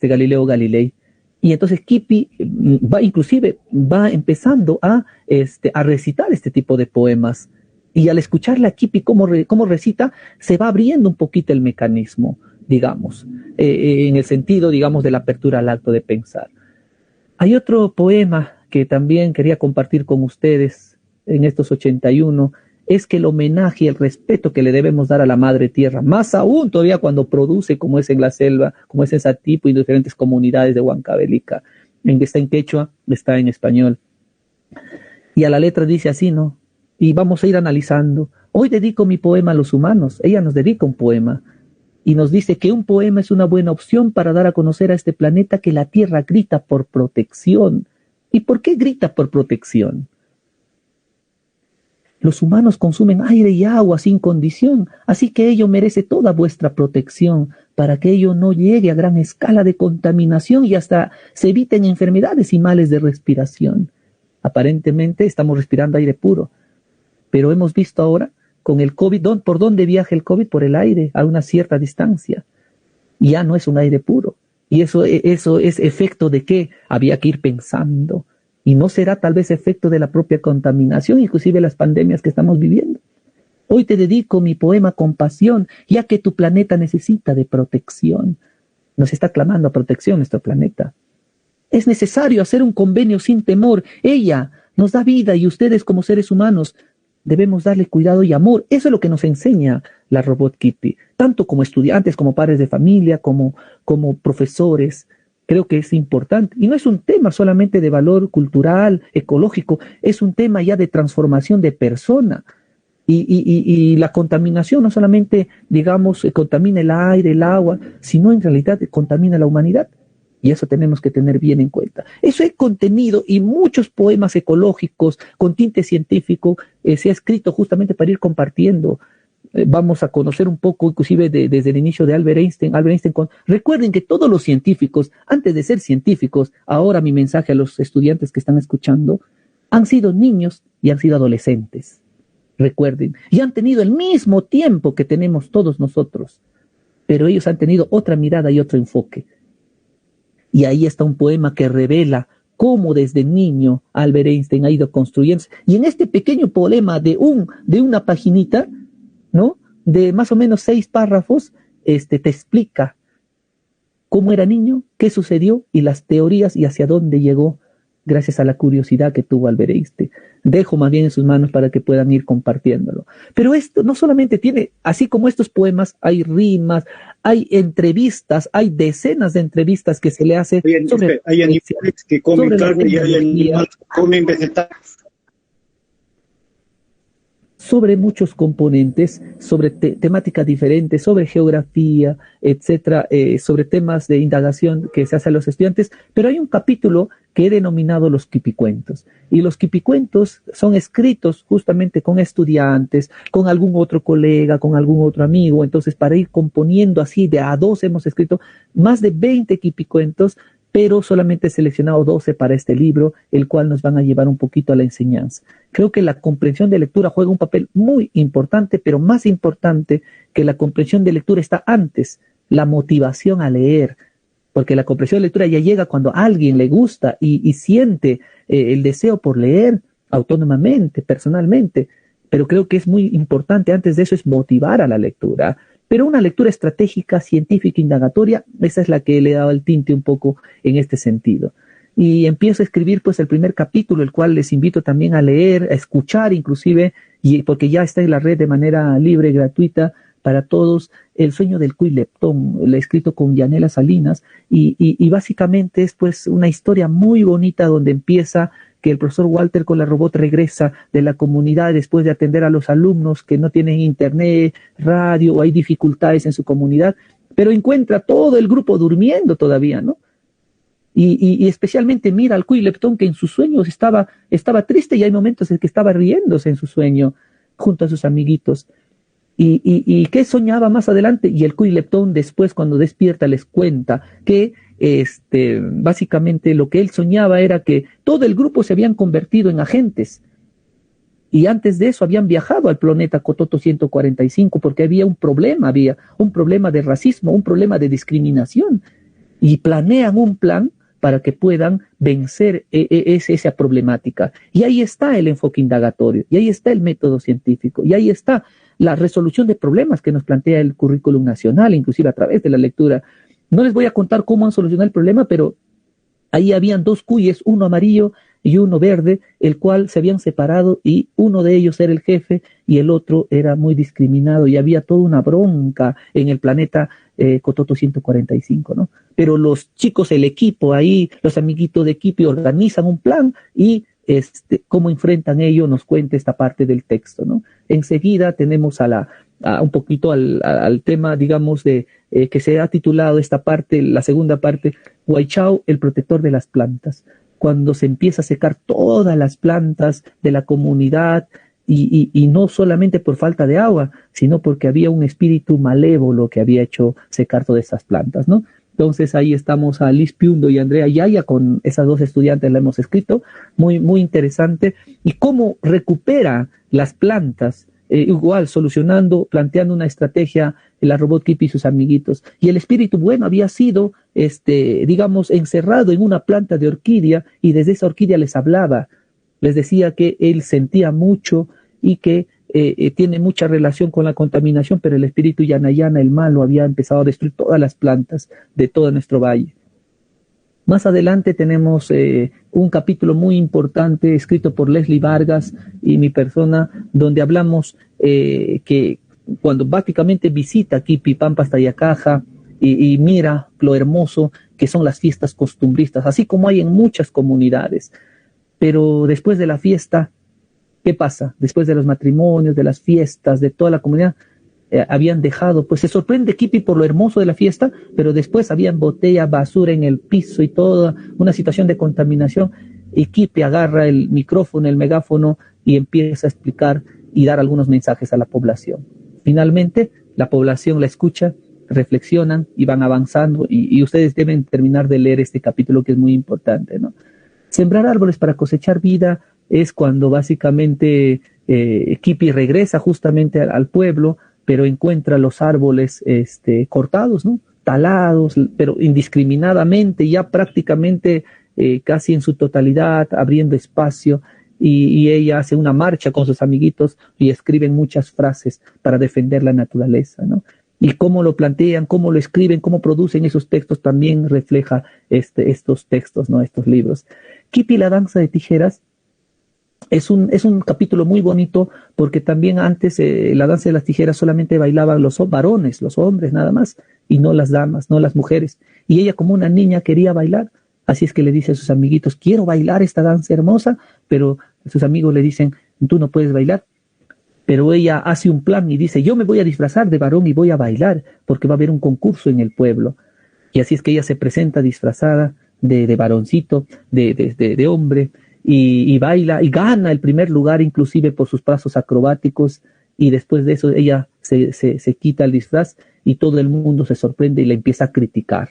Galileo Galilei. Y entonces Kipi va empezando a recitar este tipo de poemas. Y al escucharle a Kipi cómo recita, se va abriendo un poquito el mecanismo, digamos, en el sentido, digamos, de la apertura al acto de pensar. Hay otro poema que también quería compartir con ustedes en estos 81, es que el homenaje y el respeto que le debemos dar a la madre tierra, más aún todavía cuando produce, como es en la selva, como es en Satipo y diferentes comunidades de Huancavelica, está en quechua, está en español. Y a la letra dice así, ¿no? Y vamos a ir analizando. Hoy dedico mi poema a los humanos, ella nos dedica un poema, y nos dice que un poema es una buena opción para dar a conocer a este planeta que la tierra grita por protección. ¿Y por qué grita por protección? Los humanos consumen aire y agua sin condición, así que ello merece toda vuestra protección, para que ello no llegue a gran escala de contaminación y hasta se eviten enfermedades y males de respiración. Aparentemente estamos respirando aire puro, pero hemos visto ahora con el COVID, ¿por dónde viaja el COVID? Por el aire, a una cierta distancia. Y ya no es un aire puro. Y eso es efecto de que había que ir pensando. Y no será tal vez efecto de la propia contaminación, inclusive las pandemias que estamos viviendo. Hoy te dedico mi poema con pasión, ya que tu planeta necesita de protección. Nos está clamando a protección nuestro planeta. Es necesario hacer un convenio sin temor. Ella nos da vida y ustedes como seres humanos debemos darle cuidado y amor. Eso es lo que nos enseña la robot Kipi, tanto como estudiantes, como padres de familia, como profesores. Creo que es importante. Y no es un tema solamente de valor cultural, ecológico, es un tema ya de transformación de persona. Y la contaminación no solamente, digamos, contamina el aire, el agua, sino en realidad contamina la humanidad. Y eso tenemos que tener bien en cuenta. Eso es contenido y muchos poemas ecológicos con tinte científico se ha escrito justamente para ir compartiendo. Vamos a conocer un poco, inclusive desde el inicio de Albert Einstein. Recuerden que todos los científicos, antes de ser científicos, ahora mi mensaje a los estudiantes que están escuchando, han sido niños y han sido adolescentes. Recuerden, y han tenido el mismo tiempo que tenemos todos nosotros, pero ellos han tenido otra mirada y otro enfoque. Y ahí está un poema que revela cómo desde niño Albert Einstein ha ido construyendo. Y en este pequeño poema de una paginita, ¿no? De más o menos 6 párrafos, te explica cómo era niño, qué sucedió y las teorías y hacia dónde llegó gracias a la curiosidad que tuvo Albert Einstein. Dejo más bien en sus manos para que puedan ir compartiéndolo. Pero esto no solamente tiene, así como estos poemas, hay rimas, hay entrevistas, hay decenas de entrevistas que se le hace sobre... Hay animales que comen carne y hay animales que comen vegetales. Sobre muchos componentes, sobre temáticas diferentes, sobre geografía, etcétera, sobre temas de indagación que se hace a los estudiantes, pero hay un capítulo que he denominado los kipicuentos, y los kipicuentos son escritos justamente con estudiantes, con algún otro colega, con algún otro amigo. Entonces, para ir componiendo así de a dos hemos escrito más de 20 kipicuentos, pero solamente he seleccionado 12 para este libro, el cual nos van a llevar un poquito a la enseñanza. Creo que la comprensión de lectura juega un papel muy importante, pero más importante que la comprensión de lectura está antes, la motivación a leer, porque la comprensión de lectura ya llega cuando a alguien le gusta y siente el deseo por leer autónomamente, personalmente, pero creo que es muy importante antes de eso es motivar a la lectura. Pero una lectura estratégica, científica, indagatoria, esa es la que le he dado el tinte un poco en este sentido. Y empiezo a escribir pues el primer capítulo, el cual les invito también a leer, a escuchar inclusive, y porque ya está en la red de manera libre, gratuita, para todos, El sueño del Cuy Leptón, lo he escrito con Yanela Salinas, y básicamente es pues una historia muy bonita donde empieza que el profesor Walter con la robot regresa de la comunidad después de atender a los alumnos que no tienen internet, radio o hay dificultades en su comunidad, pero encuentra todo el grupo durmiendo todavía, ¿no? Y especialmente mira al Cuy Leptón que en sus sueños estaba triste y hay momentos en que estaba riéndose en su sueño junto a sus amiguitos. ¿Y qué soñaba más adelante? Y el Cuy Leptón después cuando despierta les cuenta que básicamente lo que él soñaba era que todo el grupo se habían convertido en agentes y antes de eso habían viajado al planeta Cototo 145 porque había un problema de racismo, un problema de discriminación y planean un plan para que puedan vencer esa problemática. Y ahí está el enfoque indagatorio, y ahí está el método científico, y ahí está la resolución de problemas que nos plantea el currículum nacional, inclusive a través de la lectura. No les voy a contar cómo han solucionado el problema, pero ahí habían 2 cuyes, uno amarillo y uno verde, el cual se habían separado y uno de ellos era el jefe y el otro era muy discriminado y había toda una bronca en el planeta Cototo 145, ¿no? Pero los chicos, el equipo ahí, los amiguitos de equipo organizan un plan y cómo enfrentan ello nos cuenta esta parte del texto, ¿no? Enseguida tenemos un poquito al tema, digamos, de que se ha titulado esta parte, la segunda parte, Huaychao, el protector de las plantas. Cuando se empieza a secar todas las plantas de la comunidad y no solamente por falta de agua, sino porque había un espíritu malévolo que había hecho secar todas esas plantas, ¿no? Entonces ahí estamos a Liz Piundo y Andrea Yaya, con esas 2 estudiantes la hemos escrito, muy, muy interesante, y cómo recupera las plantas, igual planteando una estrategia, la Robot Kipi y sus amiguitos. Y el espíritu bueno había sido, digamos, encerrado en una planta de orquídea, y desde esa orquídea les hablaba, les decía que él sentía mucho y que tiene mucha relación con la contaminación, pero el espíritu Yanayana, el malo, había empezado a destruir todas las plantas de todo nuestro valle. Más adelante tenemos un capítulo muy importante escrito por Leslie Vargas y mi persona, donde hablamos que cuando prácticamente visita Kipi, Pampas, Tayacaja y mira lo hermoso que son las fiestas costumbristas, así como hay en muchas comunidades. Pero después de la fiesta, ¿qué pasa? Después de los matrimonios, de las fiestas, de toda la comunidad, habían dejado, pues se sorprende Kipi por lo hermoso de la fiesta, pero después habían botella, basura en el piso y toda una situación de contaminación, y Kipi agarra el micrófono, el megáfono, y empieza a explicar y dar algunos mensajes a la población. Finalmente, la población la escucha, reflexionan y van avanzando, y ustedes deben terminar de leer este capítulo que es muy importante, ¿no? Sembrar árboles para cosechar vida es cuando básicamente Kipi regresa justamente al pueblo, pero encuentra los árboles cortados, ¿no? Talados, pero indiscriminadamente, ya prácticamente casi en su totalidad, abriendo espacio, y ella hace una marcha con sus amiguitos y escriben muchas frases para defender la naturaleza, ¿no? Y cómo lo plantean, cómo lo escriben, cómo producen esos textos también refleja estos textos, ¿no? Estos libros. Kipi, la danza de tijeras, es un capítulo muy bonito, porque también antes la danza de las tijeras solamente bailaban los varones, los hombres nada más, y no las damas, no las mujeres. Y ella, como una niña, quería bailar, así es que le dice a sus amiguitos, quiero bailar esta danza hermosa, pero sus amigos le dicen, tú no puedes bailar. Pero ella hace un plan y dice, yo me voy a disfrazar de varón y voy a bailar, porque va a haber un concurso en el pueblo. Y así es que ella se presenta disfrazada de varoncito, de hombre, y baila y gana el primer lugar, inclusive por sus pasos acrobáticos, y después de eso ella se quita el disfraz y todo el mundo se sorprende y la empieza a criticar.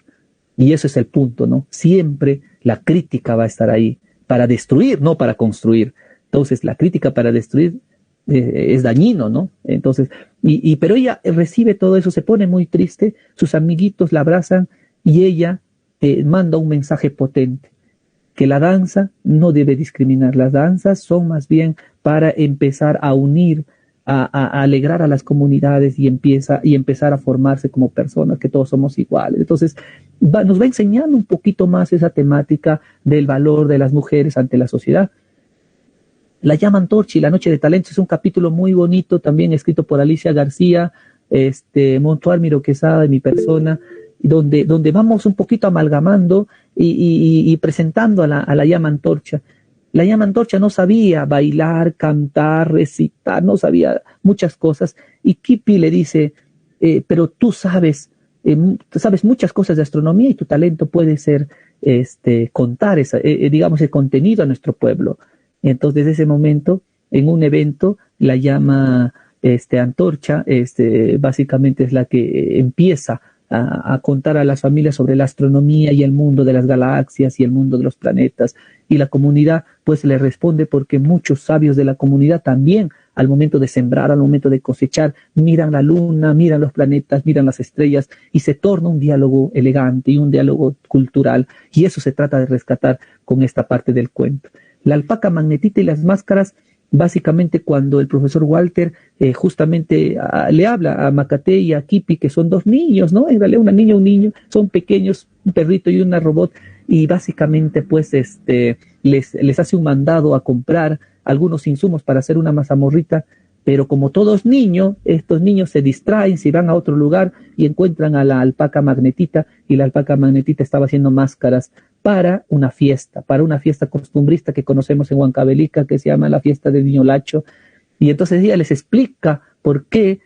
Y ese es el punto, ¿no? Siempre la crítica va a estar ahí, para destruir, no para construir. Entonces la crítica para destruir es dañino, ¿no? Entonces, pero ella recibe todo eso, se pone muy triste, sus amiguitos la abrazan y ella manda un mensaje potente, que la danza no debe discriminar, las danzas son más bien para empezar a unir, a alegrar a las comunidades y empezar a formarse como personas, que todos somos iguales. Entonces, nos va enseñando un poquito más esa temática del valor de las mujeres ante la sociedad. La llama antorcha y la noche de talentos es un capítulo muy bonito, también escrito por Alicia García, Montuar Miro Quesada y mi persona, donde vamos un poquito amalgamando y presentando a la llama antorcha. La llama antorcha no sabía bailar, cantar, recitar, no sabía muchas cosas, y Kipi le dice, pero tú sabes muchas cosas de astronomía y tu talento puede ser contar digamos el contenido a nuestro pueblo. Y entonces desde ese momento, en un evento, la llama antorcha básicamente es la que empieza a contar a las familias sobre la astronomía y el mundo de las galaxias y el mundo de los planetas, y la comunidad pues le responde, porque muchos sabios de la comunidad también al momento de sembrar, al momento de cosechar, miran la luna, miran los planetas, miran las estrellas y se torna un diálogo elegante y un diálogo cultural. Y eso se trata de rescatar con esta parte del cuento. La alpaca magnetita y las máscaras, básicamente cuando el profesor Walter justamente le habla a Macate y a Kipi, que son dos niños, ¿no? En realidad una niña y un niño, son pequeños, un perrito y una robot, y básicamente pues les hace un mandado a comprar algunos insumos para hacer una mazamorrita, pero como todos niños, estos niños se distraen, se van a otro lugar y encuentran a la alpaca magnetita, y la alpaca magnetita estaba haciendo máscaras para una fiesta costumbrista que conocemos en Huancavelica, que se llama la fiesta del Niño Lacho, y entonces ella les explica por qué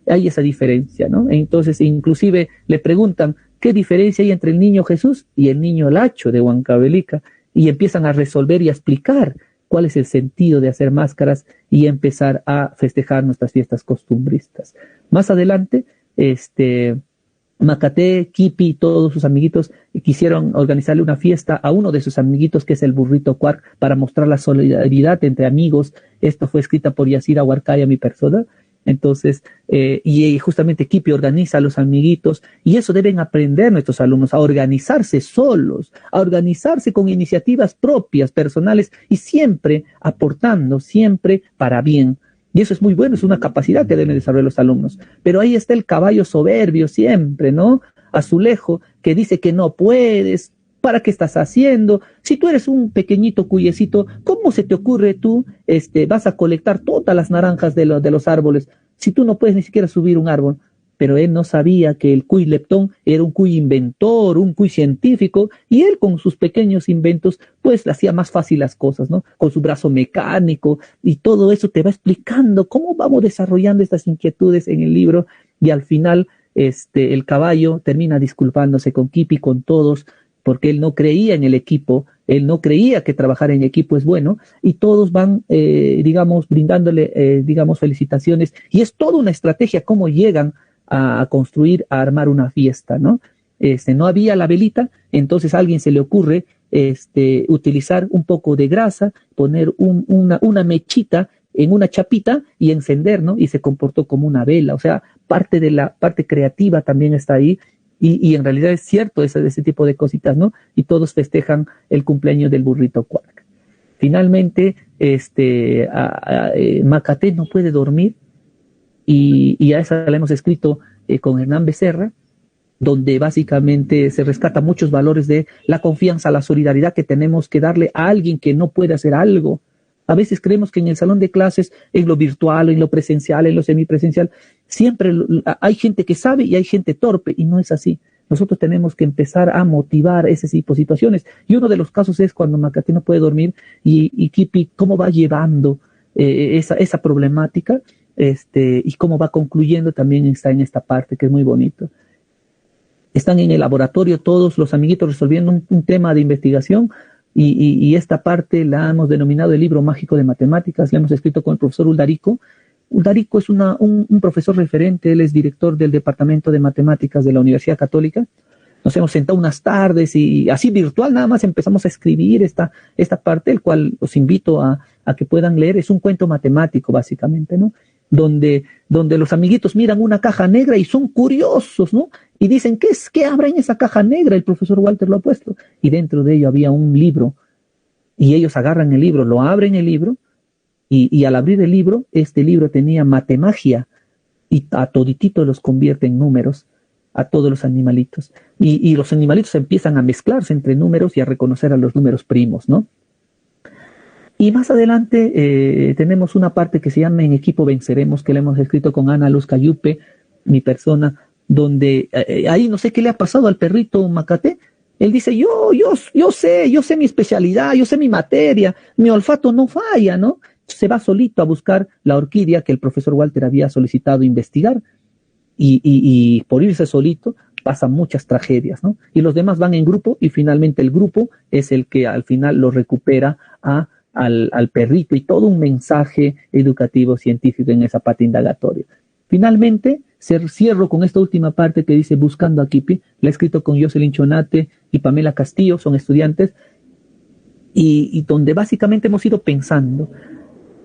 hay esa diferencia, ¿no? Entonces inclusive le preguntan qué diferencia hay entre el niño Jesús y el niño Lacho de Huancavelica, y empiezan a resolver y a explicar cuál es el sentido de hacer máscaras y empezar a festejar nuestras fiestas costumbristas. Más adelante, Macate, Kipi y todos sus amiguitos quisieron organizarle una fiesta a uno de sus amiguitos, que es el burrito Quark, para mostrar la solidaridad entre amigos. Esto fue escrita por Yacira Huarcaya, mi persona. Entonces, y justamente Kipi organiza a los amiguitos, y eso deben aprender nuestros alumnos, a organizarse solos, a organizarse con iniciativas propias, personales, y siempre aportando, siempre para bien. Y eso es muy bueno, es una capacidad que deben desarrollar los alumnos. Pero ahí está el caballo soberbio siempre, ¿no? Azulejo, que dice que no puedes. ¿Para qué estás haciendo? Si tú eres un pequeñito cuyecito, ¿cómo se te ocurre tú vas a colectar todas las naranjas de los árboles si tú no puedes ni siquiera subir un árbol? Pero él no sabía que el cuy leptón era un cuy inventor, un cuy científico, y él con sus pequeños inventos pues le hacía más fácil las cosas, ¿no? Con su brazo mecánico, y todo eso te va explicando cómo vamos desarrollando estas inquietudes en el libro, y al final el caballo termina disculpándose con Kipi, con todos, porque él no creía en el equipo, él no creía que trabajar en equipo es bueno, y todos van, brindándole, felicitaciones, y es toda una estrategia cómo llegan a construir, a armar una fiesta, ¿no? No había la velita, entonces a alguien se le ocurre utilizar un poco de grasa, poner una mechita en una chapita y encender, ¿no? Y se comportó como una vela, o sea, parte de la parte creativa también está ahí. Y en realidad es cierto ese tipo de cositas, ¿no? Y todos festejan el cumpleaños del burrito Quark. Finalmente, Macate no puede dormir, y a esa la hemos escrito con Hernán Becerra, donde básicamente se rescata muchos valores de la confianza, la solidaridad que tenemos que darle a alguien que no puede hacer algo. A veces creemos que en el salón de clases, en lo virtual, en lo presencial, en lo semipresencial, siempre hay gente que sabe y hay gente torpe, y no es así. Nosotros tenemos que empezar a motivar ese tipo de situaciones. Y uno de los casos es cuando Macate no puede dormir, y Kipi cómo va llevando esa problemática, y cómo va concluyendo, también está en esta parte que es muy bonito. Están en el laboratorio todos los amiguitos resolviendo un tema de investigación, y esta parte la hemos denominado el libro mágico de matemáticas. La hemos escrito con el profesor Uldarico. Uldarico es un profesor referente, él es director del Departamento de Matemáticas de la Universidad Católica. Nos hemos sentado unas tardes y así virtual nada más empezamos a escribir esta parte, el cual os invito a que puedan leer. Es un cuento matemático básicamente, ¿no? Donde los amiguitos miran una caja negra y son curiosos, ¿no? Y dicen, ¿qué habrá en esa caja negra? El profesor Walter lo ha puesto. Y dentro de ello había un libro. Y ellos agarran el libro, lo abren el libro, y al abrir el libro, este libro tenía matemagia, y a toditito los convierte en números, a todos los animalitos. Y los animalitos empiezan a mezclarse entre números y a reconocer a los números primos, ¿no? Y más adelante tenemos una parte que se llama En Equipo Venceremos, que le hemos escrito con Ana Luz Cayupe, mi persona, donde ahí no sé qué le ha pasado al perrito Macate. Él dice, yo sé mi especialidad, yo sé mi materia, mi olfato no falla, ¿no? Se va solito a buscar la orquídea que el profesor Walter había solicitado investigar, y por irse solito pasan muchas tragedias, ¿no? Y los demás van en grupo, y finalmente el grupo es el que al final lo recupera al perrito, y todo un mensaje educativo científico en esa parte indagatoria. Finalmente, cierro con esta última parte que dice Buscando a Kipi. La he escrito con Jocelyn Chonate y Pamela Castillo, son estudiantes, y donde básicamente hemos ido pensando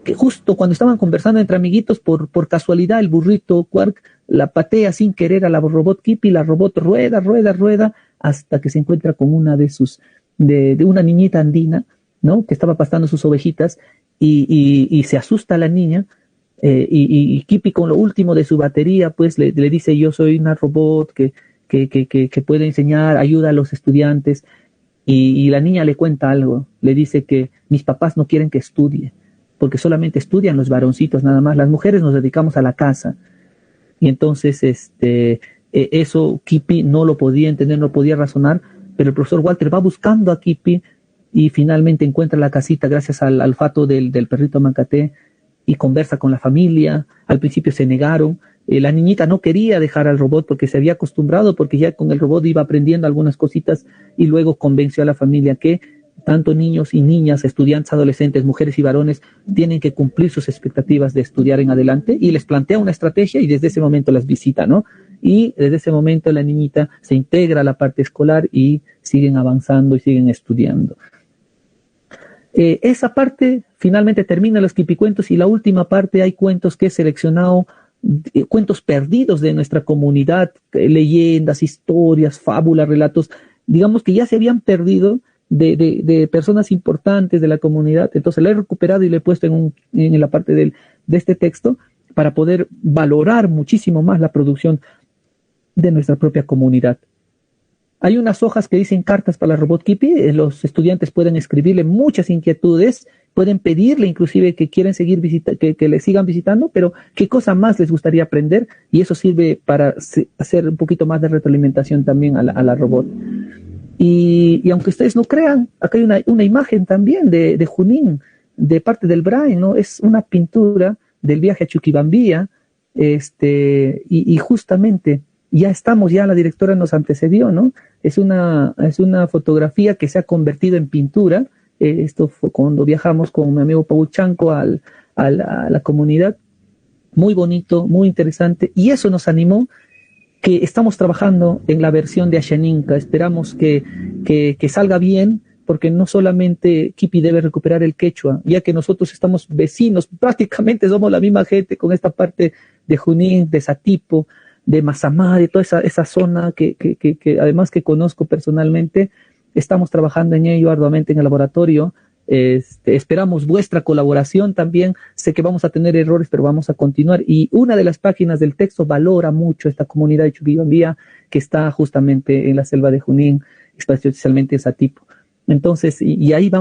que justo cuando estaban conversando entre amiguitos, por casualidad el burrito Quark la patea sin querer a la robot Kipi, la robot rueda, hasta que se encuentra con una de una niñita andina, ¿no? Que estaba pastando sus ovejitas, y se asusta a la niña, y Kipi, con lo último de su batería, pues le dice: yo soy una robot que puede enseñar, ayuda a los estudiantes, y la niña le cuenta algo, le dice que mis papás no quieren que estudie, porque solamente estudian los varoncitos nada más, las mujeres nos dedicamos a la casa. Y entonces eso Kipi no lo podía entender, no podía razonar, pero el profesor Walter va buscando a Kipi y finalmente encuentra la casita gracias al olfato del perrito Mancate, y conversa con la familia. Al principio se negaron, la niñita no quería dejar al robot porque se había acostumbrado, porque ya con el robot iba aprendiendo algunas cositas, y luego convenció a la familia que tanto niños y niñas, estudiantes, adolescentes, mujeres y varones, tienen que cumplir sus expectativas de estudiar en adelante, y les plantea una estrategia, y desde ese momento las visita, ¿no? Y desde ese momento la niñita se integra a la parte escolar y siguen avanzando y siguen estudiando. Esa parte finalmente termina los kipicuentos, y la última parte hay cuentos que he seleccionado, cuentos perdidos de nuestra comunidad, leyendas, historias, fábulas, relatos, digamos que ya se habían perdido, de personas importantes de la comunidad. Entonces lo he recuperado y lo he puesto en la parte de este texto para poder valorar muchísimo más la producción de nuestra propia comunidad. Hay unas hojas que dicen cartas para la robot Kipi. Los estudiantes pueden escribirle muchas inquietudes, pueden pedirle inclusive que quieren seguir que le sigan visitando, pero qué cosa más les gustaría aprender, y eso sirve para hacer un poquito más de retroalimentación también a la robot. Y aunque ustedes no crean, acá hay una imagen también de Junín, de parte del Brian, ¿no? Es una pintura del viaje a Chuquibambilla, y justamente ya la directora nos antecedió, ¿no? Es una fotografía que se ha convertido en pintura. Esto fue cuando viajamos con mi amigo Paul Chanco a la comunidad. Muy bonito, muy interesante, y eso nos animó, que estamos trabajando en la versión de Ashaninka. Esperamos que salga bien, porque no solamente Kipi debe recuperar el quechua, ya que nosotros estamos vecinos, prácticamente somos la misma gente con esta parte de Junín, de Satipo, de Mazamá, de toda esa zona que además que conozco personalmente. Estamos trabajando en ello arduamente en el laboratorio. Esperamos vuestra colaboración también. Sé que vamos a tener errores, pero vamos a continuar. Y una de las páginas del texto valora mucho esta comunidad de Chuquibambilla, que está justamente en la selva de Junín, especialmente en Satipo. Entonces, y ahí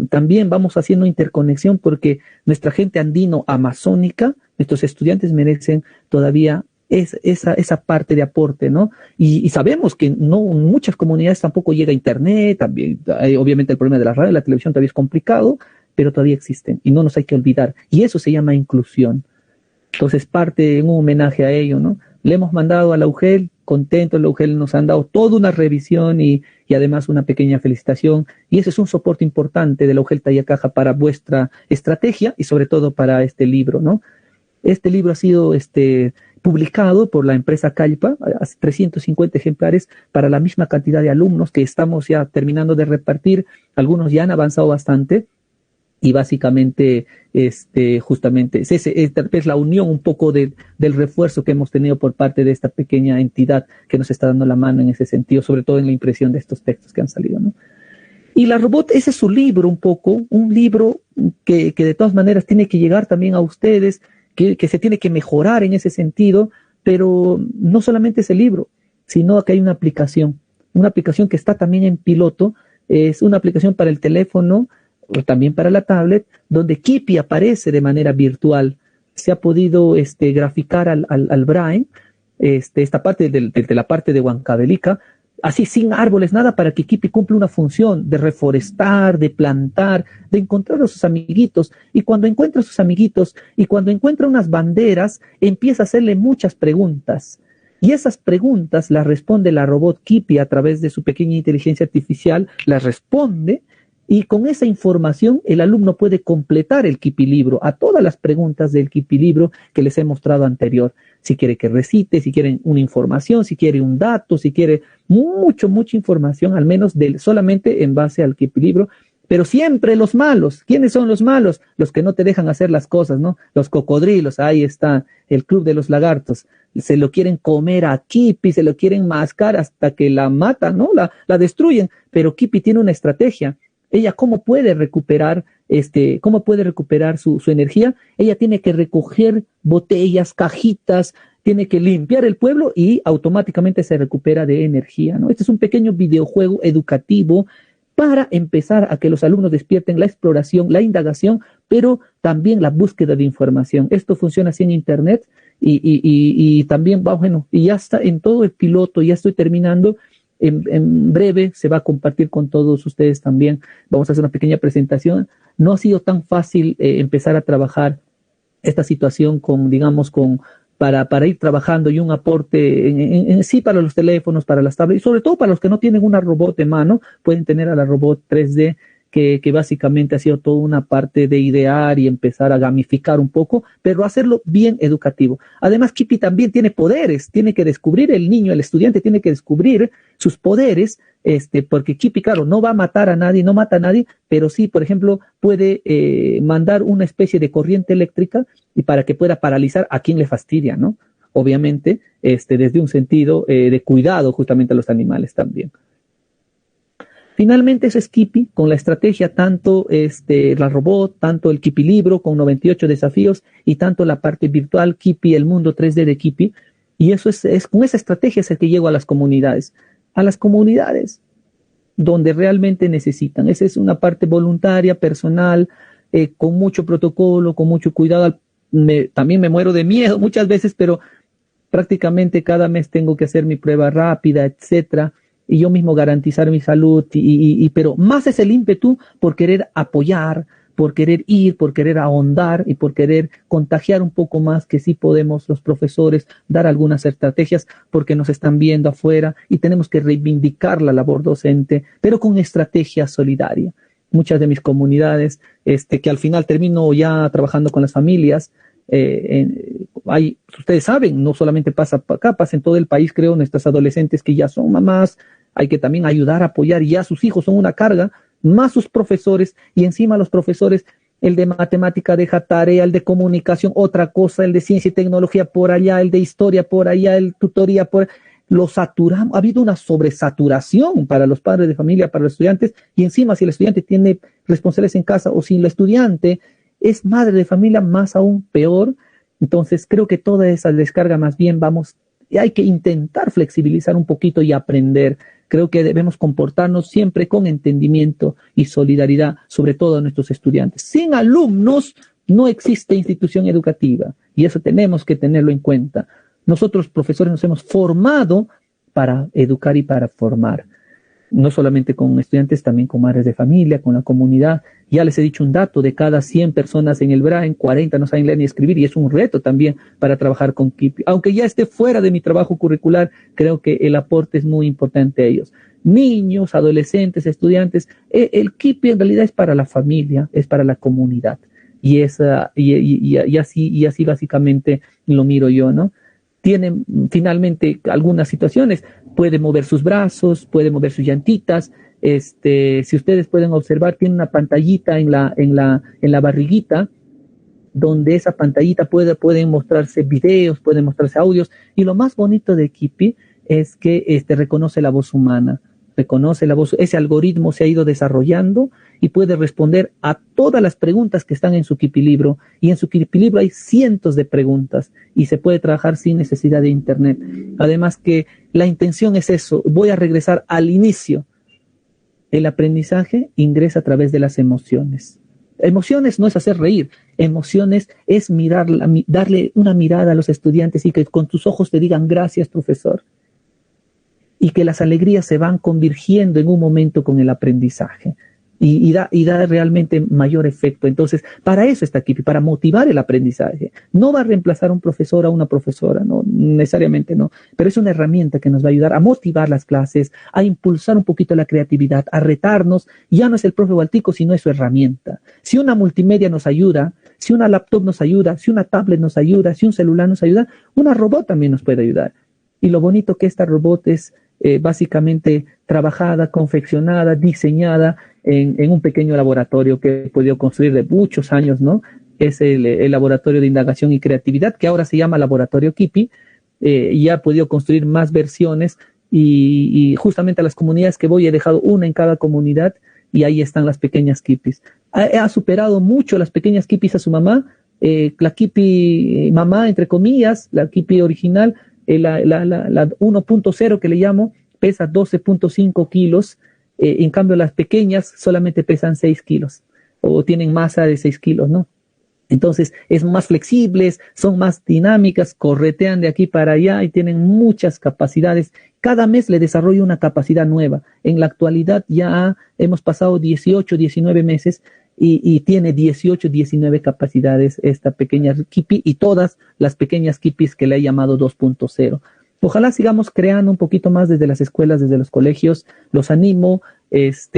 también vamos haciendo interconexión, porque nuestra gente andino-amazónica, nuestros estudiantes merecen todavía esa parte de aporte, ¿no? Y sabemos que no, en muchas comunidades tampoco llega internet, también obviamente el problema de la radio y la televisión todavía es complicado, pero todavía existen y no nos hay que olvidar, y eso se llama inclusión. Entonces parte en un homenaje a ello, ¿no? Le hemos mandado a la UGEL, contentos, la UGEL nos han dado toda una revisión y además una pequeña felicitación, y ese es un soporte importante de la UGEL Tayacaja para vuestra estrategia y sobre todo para este libro, ¿no? Este libro ha sido publicado por la empresa Calpa, 350 ejemplares para la misma cantidad de alumnos que estamos ya terminando de repartir. Algunos ya han avanzado bastante, y básicamente justamente es la unión un poco del refuerzo que hemos tenido por parte de esta pequeña entidad que nos está dando la mano en ese sentido, sobre todo en la impresión de estos textos que han salido, ¿no? Y la robot, ese es su libro un poco, un libro que de todas maneras tiene que llegar también a ustedes, que se tiene que mejorar en ese sentido, pero no solamente ese libro, sino que hay una aplicación que está también en piloto. Es una aplicación para el teléfono, o también para la tablet, donde Kipi aparece de manera virtual. Se ha podido graficar al Brian, esta parte de la parte de Huancavelica, así sin árboles, nada, para que Kipi cumpla una función de reforestar, de plantar, de encontrar a sus amiguitos. Y cuando encuentra a sus amiguitos y cuando encuentra unas banderas, empieza a hacerle muchas preguntas. Y esas preguntas las responde la robot Kipi a través de su pequeña inteligencia artificial, las responde, y con esa información el alumno puede completar el Kipi libro a todas las preguntas del Kipi libro que les he mostrado anterior. Si quiere que recite, si quieren una información, si quiere un dato, si quiere mucha información, al menos solamente en base al Kipi libro, pero siempre los malos. ¿Quiénes son los malos? Los que no te dejan hacer las cosas, ¿no? Los cocodrilos, ahí está, el club de los lagartos. Se lo quieren comer a Kipi, se lo quieren mascar hasta que la matan, ¿no? La destruyen, pero Kipi tiene una estrategia. Ella, ¿cómo puede recuperar su energía? Ella tiene que recoger botellas, cajitas, tiene que limpiar el pueblo y automáticamente se recupera de energía, ¿no? Este es un pequeño videojuego educativo para empezar a que los alumnos despierten la exploración, la indagación, pero también la búsqueda de información. Esto funciona así en Internet y también, bueno, y ya está en todo el piloto, ya estoy terminando. En breve se va a compartir con todos ustedes también. Vamos a hacer una pequeña presentación. No ha sido tan fácil empezar a trabajar esta situación para ir trabajando y un aporte en sí para los teléfonos, para las tablets y sobre todo para los que no tienen una robot de mano, pueden tener a la robot 3D que básicamente ha sido toda una parte de idear y empezar a gamificar un poco, pero hacerlo bien educativo. Además, Kipi también tiene poderes, tiene que descubrir el niño, el estudiante tiene que descubrir sus poderes, porque Kipi, claro, no va a matar a nadie, no mata a nadie, pero sí, por ejemplo, puede mandar una especie de corriente eléctrica y para que pueda paralizar a quien le fastidia, ¿no? Obviamente, desde un sentido de cuidado justamente a los animales también. Finalmente eso es Kipi, con la estrategia tanto la robot, tanto el Kipi libro con 98 desafíos y tanto la parte virtual Kipi, el mundo 3D de Kipi. Y eso es con esa estrategia es el que llego a las comunidades donde realmente necesitan. Esa es una parte voluntaria, personal, con mucho protocolo, con mucho cuidado. También me muero de miedo muchas veces, pero prácticamente cada mes tengo que hacer mi prueba rápida, etcétera, y yo mismo garantizar mi salud, pero más es el ímpetu por querer apoyar, por querer ir, por querer ahondar y por querer contagiar un poco más, que sí podemos los profesores dar algunas estrategias porque nos están viendo afuera y tenemos que reivindicar la labor docente, pero con estrategia solidaria. Muchas de mis comunidades, que al final termino ya trabajando con las familias, ustedes saben, no solamente pasa acá, pasa en todo el país, creo, nuestras adolescentes que ya son mamás, hay que también ayudar a apoyar, y ya sus hijos son una carga, más sus profesores, y encima los profesores, el de matemática deja tarea, el de comunicación otra cosa, el de ciencia y tecnología por allá, el de historia por allá, el tutoría por allá. Lo saturamos, ha habido una sobresaturación para los padres de familia, para los estudiantes, y encima si el estudiante tiene responsables en casa o si el estudiante es madre de familia, más aún peor. Entonces creo que toda esa descarga más bien hay que intentar flexibilizar un poquito y aprender. Creo que debemos comportarnos siempre con entendimiento y solidaridad, sobre todo a nuestros estudiantes. Sin alumnos no existe institución educativa y eso tenemos que tenerlo en cuenta. Nosotros, profesores, nos hemos formado para educar y para formar. No solamente con estudiantes, también con madres de familia, con la comunidad. Ya les he dicho un dato, de cada 100 personas en el Brain, 40 no saben leer ni escribir, y es un reto también para trabajar con Kipi. Aunque ya esté fuera de mi trabajo curricular, creo que el aporte es muy importante a ellos. Niños, adolescentes, estudiantes, el Kipi en realidad es para la familia, es para la comunidad. Y así básicamente lo miro yo, ¿no? Tiene finalmente algunas situaciones, puede mover sus brazos, puede mover sus llantitas, si ustedes pueden observar, tiene una pantallita en la barriguita, donde esa pantallita pueden mostrarse videos, pueden mostrarse audios, y lo más bonito de Kipi es que reconoce la voz humana, reconoce la voz, ese algoritmo se ha ido desarrollando y puede responder a todas las preguntas que están en su Kipi libro, y en su Kipi libro hay cientos de preguntas y se puede trabajar sin necesidad de internet. Además que la intención es eso, voy a regresar al inicio. El aprendizaje ingresa a través de las emociones. Emociones no es hacer reír, emociones es darle una mirada a los estudiantes y que con tus ojos te digan gracias, profesor. Y que las alegrías se van convirtiendo en un momento con el aprendizaje y da realmente mayor efecto. Entonces, para eso está Kipi, para motivar el aprendizaje. No va a reemplazar a un profesor o a una profesora, no necesariamente no, pero es una herramienta que nos va a ayudar a motivar las clases, a impulsar un poquito la creatividad, a retarnos. Ya no es el profe Waltico, sino es su herramienta. Si una multimedia nos ayuda, si una laptop nos ayuda, si una tablet nos ayuda, si un celular nos ayuda, una robot también nos puede ayudar. Y lo bonito que esta robot es básicamente trabajada, confeccionada, diseñada en un pequeño laboratorio que he podido construir de muchos años, ¿no? Es el Laboratorio de Indagación y Creatividad, que ahora se llama Laboratorio Kipi, y ha podido construir más versiones, y justamente a las comunidades que voy he dejado una en cada comunidad, y ahí están las pequeñas kipis. Ha superado mucho las pequeñas kipis a su mamá, la kipi mamá, entre comillas, la kipi original, la 1.0 que le llamo, pesa 12.5 kilos, en cambio las pequeñas solamente pesan 6 kilos, o tienen masa de 6 kilos, ¿no? Entonces, es más flexibles, son más dinámicas, corretean de aquí para allá y tienen muchas capacidades. Cada mes le desarrollo una capacidad nueva. En la actualidad ya hemos pasado 18, 19 meses y tiene 18, 19 capacidades esta pequeña kipi y todas las pequeñas kipis que le he llamado 2.0. Ojalá sigamos creando un poquito más desde las escuelas, desde los colegios. Los animo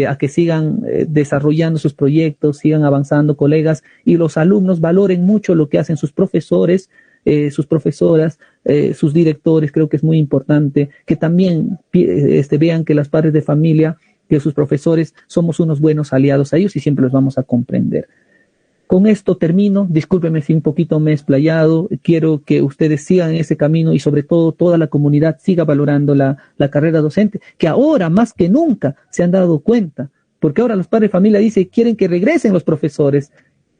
a que sigan desarrollando sus proyectos, sigan avanzando, colegas, y los alumnos valoren mucho lo que hacen sus profesores, sus profesoras, sus directores. Creo que es muy importante que también vean que los padres de familia, que sus profesores somos unos buenos aliados a ellos y siempre los vamos a comprender. Con esto termino. Discúlpeme si un poquito me he explayado. Quiero que ustedes sigan en ese camino y sobre todo toda la comunidad siga valorando la carrera docente, que ahora más que nunca se han dado cuenta, porque ahora los padres de familia dicen que quieren que regresen los profesores,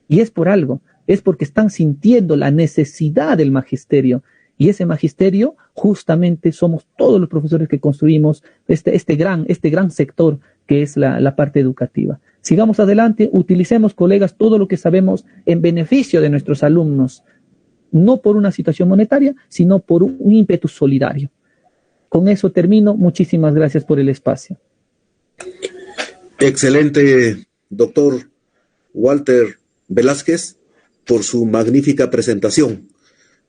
y es por algo, es porque están sintiendo la necesidad del magisterio, y ese magisterio justamente somos todos los profesores que construimos este gran sector que es la parte educativa. Sigamos adelante, utilicemos, colegas, todo lo que sabemos en beneficio de nuestros alumnos, no por una situación monetaria, sino por un ímpetu solidario. Con eso termino. Muchísimas gracias por el espacio. Excelente, doctor Walter Velázquez, por su magnífica presentación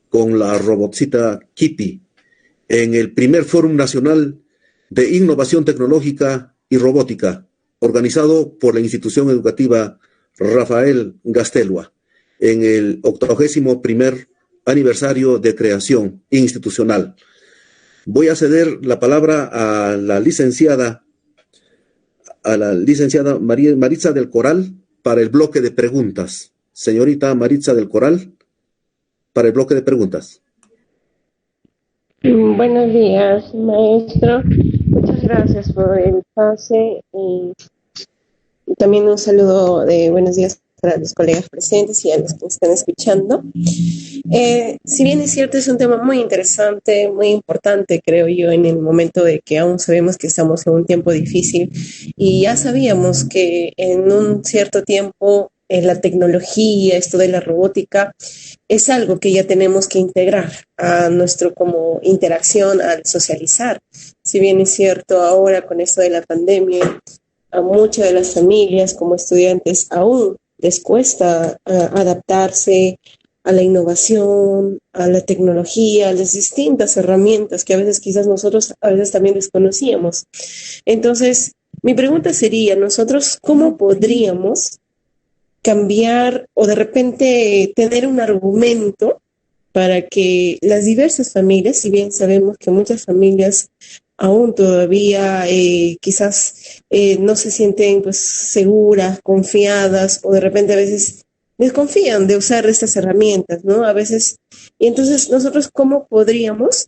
con la robotcita Kipi en el primer Fórum Nacional de Innovación Tecnológica y Robótica, organizado por la institución educativa Rafael Gastelua, en el 81º aniversario de creación institucional. Voy a ceder la palabra a la licenciada Maritza del Coral para el bloque de preguntas. Señorita Maritza del Coral, para el bloque de preguntas. Buenos días, maestro. Muchas gracias por el pase y también un saludo de buenos días para los colegas presentes y a los que están escuchando. Si bien es cierto, es un tema muy interesante, muy importante, creo yo, en el momento de que aún sabemos que estamos en un tiempo difícil y ya sabíamos que en un cierto tiempo la tecnología, esto de la robótica, es algo que ya tenemos que integrar a nuestro como interacción al socializar. Si bien es cierto, ahora con esto de la pandemia, a muchas de las familias como estudiantes aún les cuesta adaptarse a la innovación, a la tecnología, a las distintas herramientas que a veces quizás nosotros a veces también desconocíamos. Entonces, mi pregunta sería, nosotros, ¿cómo podríamos cambiar o de repente tener un argumento para que las diversas familias, si bien sabemos que muchas familias aún todavía quizás no se sienten pues seguras, confiadas, o de repente a veces desconfían de usar estas herramientas, ¿no? A veces, y entonces nosotros, ¿cómo podríamos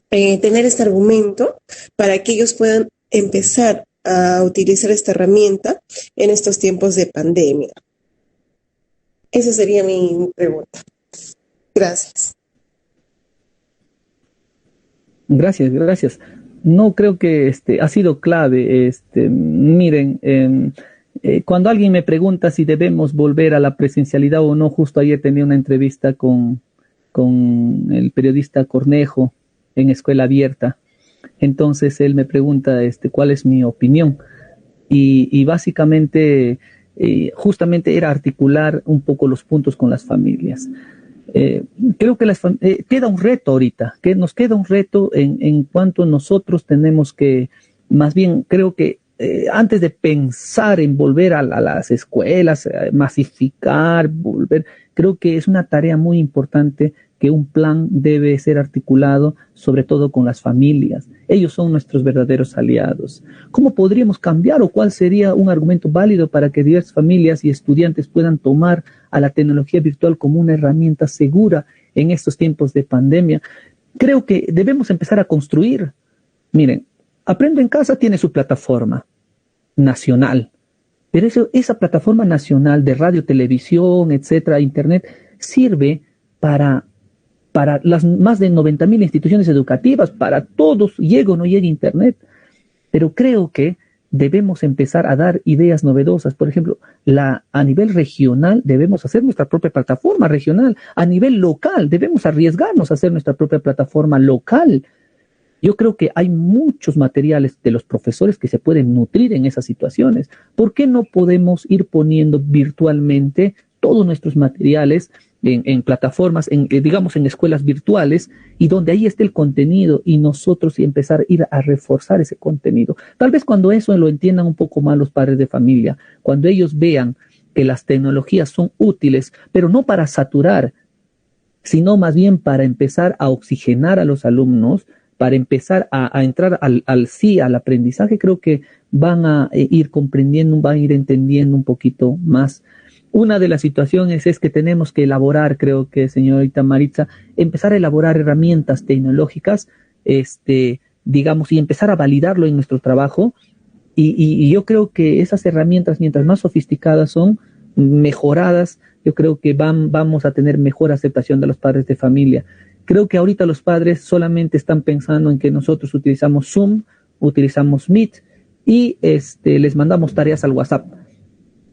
tener este argumento para que ellos puedan empezar a utilizar esta herramienta en estos tiempos de pandemia? Esa sería mi pregunta. Gracias. Gracias. No, creo que ha sido clave. Miren, cuando alguien me pregunta si debemos volver a la presencialidad o no, justo ayer tenía una entrevista con el periodista Cornejo en Escuela Abierta. Entonces él me pregunta cuál es mi opinión. Y básicamente, justamente era articular un poco los puntos con las familias. Creo que queda un reto ahorita, que nos queda un reto en cuanto nosotros tenemos que, más bien creo que antes de pensar en volver a las escuelas, masificar, creo que es una tarea muy importante que un plan debe ser articulado sobre todo con las familias. Ellos son nuestros verdaderos aliados. ¿Cómo podríamos cambiar o cuál sería un argumento válido para que diversas familias y estudiantes puedan tomar a la tecnología virtual como una herramienta segura en estos tiempos de pandemia? Creo que debemos empezar a construir. Miren, Aprendo en Casa tiene su plataforma nacional, pero esa plataforma nacional de radio, televisión, etcétera, internet, sirve para las más de 90.000 instituciones educativas, para todos, llegue o no llegue internet. Pero creo que debemos empezar a dar ideas novedosas. Por ejemplo, a nivel regional debemos hacer nuestra propia plataforma regional. A nivel local debemos arriesgarnos a hacer nuestra propia plataforma local. Yo creo que hay muchos materiales de los profesores que se pueden nutrir en esas situaciones. ¿Por qué no podemos ir poniendo virtualmente todos nuestros materiales en plataformas, digamos en escuelas virtuales, y donde ahí esté el contenido y nosotros empezar a ir a reforzar ese contenido? Tal vez cuando eso lo entiendan un poco más los padres de familia, cuando ellos vean que las tecnologías son útiles, pero no para saturar, sino más bien para empezar a oxigenar a los alumnos, para empezar a entrar al aprendizaje, creo que van a ir comprendiendo, van a ir entendiendo un poquito más. Una de las situaciones es que tenemos que elaborar, creo que señorita Maritza, empezar a elaborar herramientas tecnológicas, digamos, y empezar a validarlo en nuestro trabajo. Y yo creo que esas herramientas, mientras más sofisticadas son, mejoradas, yo creo que vamos a tener mejor aceptación de los padres de familia. Creo que ahorita los padres solamente están pensando en que nosotros utilizamos Zoom, utilizamos Meet y les mandamos tareas al WhatsApp.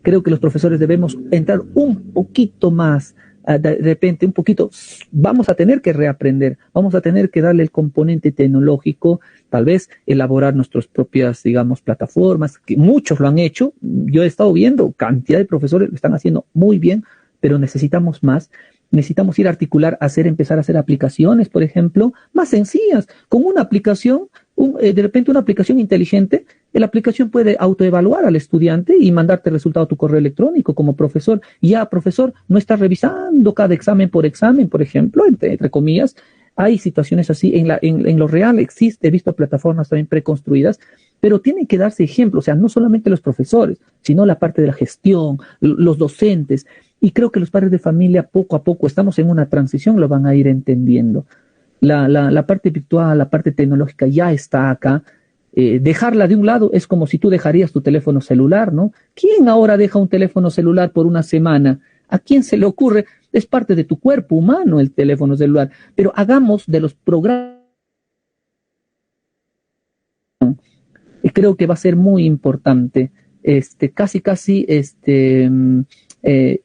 Creo que los profesores debemos entrar un poquito más, de repente un poquito, vamos a tener que reaprender, vamos a tener que darle el componente tecnológico, tal vez elaborar nuestras propias, digamos, plataformas, que muchos lo han hecho. Yo he estado viendo, cantidad de profesores lo están haciendo muy bien, pero necesitamos más. Necesitamos ir a articular, empezar a hacer aplicaciones, por ejemplo, más sencillas. Con una aplicación, de repente una aplicación inteligente, la aplicación puede autoevaluar al estudiante y mandarte el resultado a tu correo electrónico como profesor. Ya, profesor, no está revisando cada examen, por ejemplo, entre comillas. Hay situaciones así, en lo real existe, he visto plataformas también preconstruidas, pero tienen que darse ejemplos, o sea, no solamente los profesores, sino la parte de la gestión, los docentes. Y creo que los padres de familia poco a poco, estamos en una transición, lo van a ir entendiendo. La parte virtual, la parte tecnológica ya está acá. Dejarla de un lado es como si tú dejarías tu teléfono celular, ¿no? ¿Quién ahora deja un teléfono celular por una semana? ¿A quién se le ocurre? Es parte de tu cuerpo humano el teléfono celular. Pero hagamos de los programas. Creo que va a ser muy importante.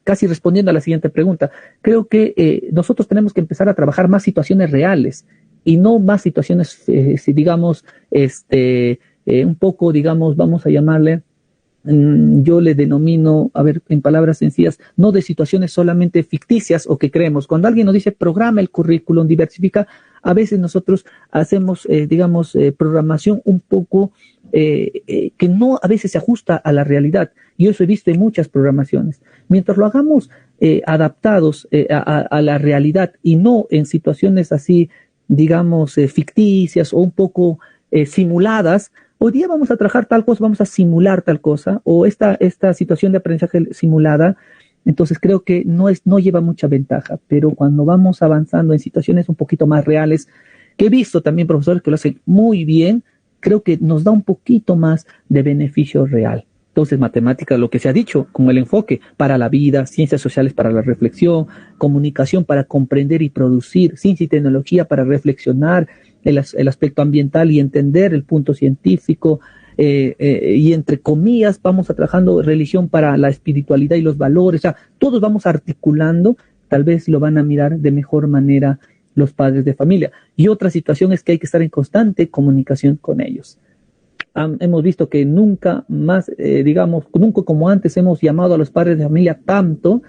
Casi respondiendo a la siguiente pregunta, creo que nosotros tenemos que empezar a trabajar más situaciones reales y no más situaciones, digamos, un poco, digamos, vamos a llamarle, yo le denomino, a ver, en palabras sencillas, no de situaciones solamente ficticias o que creemos. Cuando alguien nos dice programa el currículum, diversifica, a veces nosotros hacemos, programación un poco que no a veces se ajusta a la realidad. Y eso he visto en muchas programaciones. Mientras lo hagamos adaptados a la realidad y no en situaciones así, digamos, ficticias o un poco simuladas, hoy día vamos a trabajar tal cosa, vamos a simular tal cosa, o esta situación de aprendizaje simulada. Entonces creo que no lleva mucha ventaja, pero cuando vamos avanzando en situaciones un poquito más reales, que he visto también profesores que lo hacen muy bien, creo que nos da un poquito más de beneficio real. Entonces, matemática, lo que se ha dicho, con el enfoque para la vida, ciencias sociales para la reflexión, comunicación para comprender y producir, ciencia y tecnología para reflexionar el aspecto ambiental y entender el punto científico, y entre comillas vamos a trabajando religión para la espiritualidad y los valores. O sea, todos vamos articulando, tal vez lo van a mirar de mejor manera los padres de familia. Y otra situación es que hay que estar en constante comunicación con ellos. Hemos visto que nunca más, nunca como antes hemos llamado a los padres de familia tanto,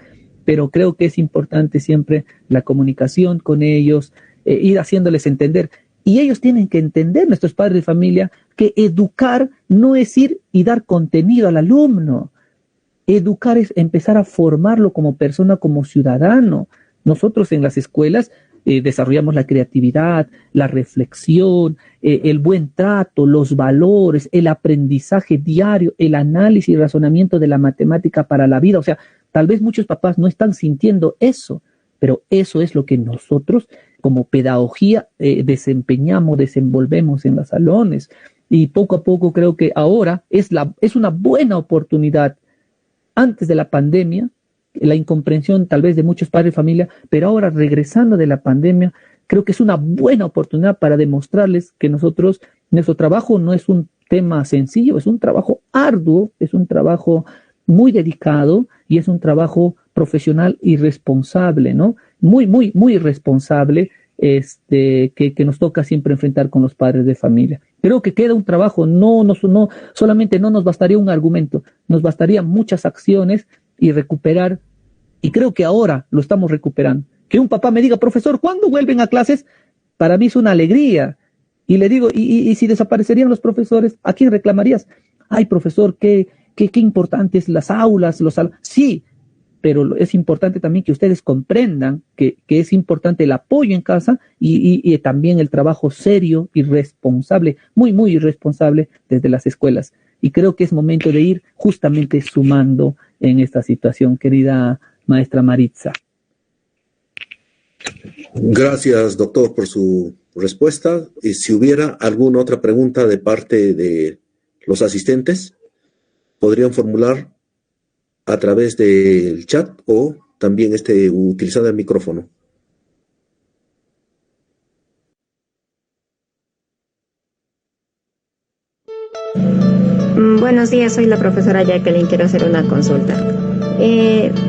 pero creo que es importante siempre la comunicación con ellos, ir haciéndoles entender. Y ellos tienen que entender, nuestros padres de familia, que educar no es ir y dar contenido al alumno. Educar es empezar a formarlo como persona, como ciudadano. Nosotros en las escuelas desarrollamos la creatividad, la reflexión, el buen trato, los valores, el aprendizaje diario, el análisis y razonamiento de la matemática para la vida. O sea, tal vez muchos papás no están sintiendo eso, pero eso es lo que nosotros como pedagogía desenvolvemos en los salones. Y poco a poco creo que ahora es una buena oportunidad. Antes de la pandemia, la incomprensión tal vez de muchos padres de familia, pero ahora regresando de la pandemia, creo que es una buena oportunidad para demostrarles que nuestro trabajo no es un tema sencillo, es un trabajo arduo, es un trabajo muy dedicado y es un trabajo profesional y responsable, ¿no? Muy, muy, muy responsable, que nos toca siempre enfrentar con los padres de familia. Creo que queda un trabajo, solamente no nos bastaría un argumento, nos bastaría muchas acciones y recuperar, y creo que ahora lo estamos recuperando. Que un papá me diga, profesor, ¿cuándo vuelven a clases? Para mí es una alegría. Y le digo, ¿y si desaparecerían los profesores? ¿A quién reclamarías? Ay, profesor, qué importantes las aulas, sí, pero es importante también que ustedes comprendan que es importante el apoyo en casa y también el trabajo serio y responsable, muy, muy responsable desde las escuelas. Y creo que es momento de ir justamente sumando en esta situación, querida maestra Maritza. Gracias, doctor, por su respuesta. Y si hubiera alguna otra pregunta de parte de los asistentes, podrían formular a través del chat o también utilizando el micrófono. Buenos días, soy la profesora Jacqueline, quiero hacer una consulta.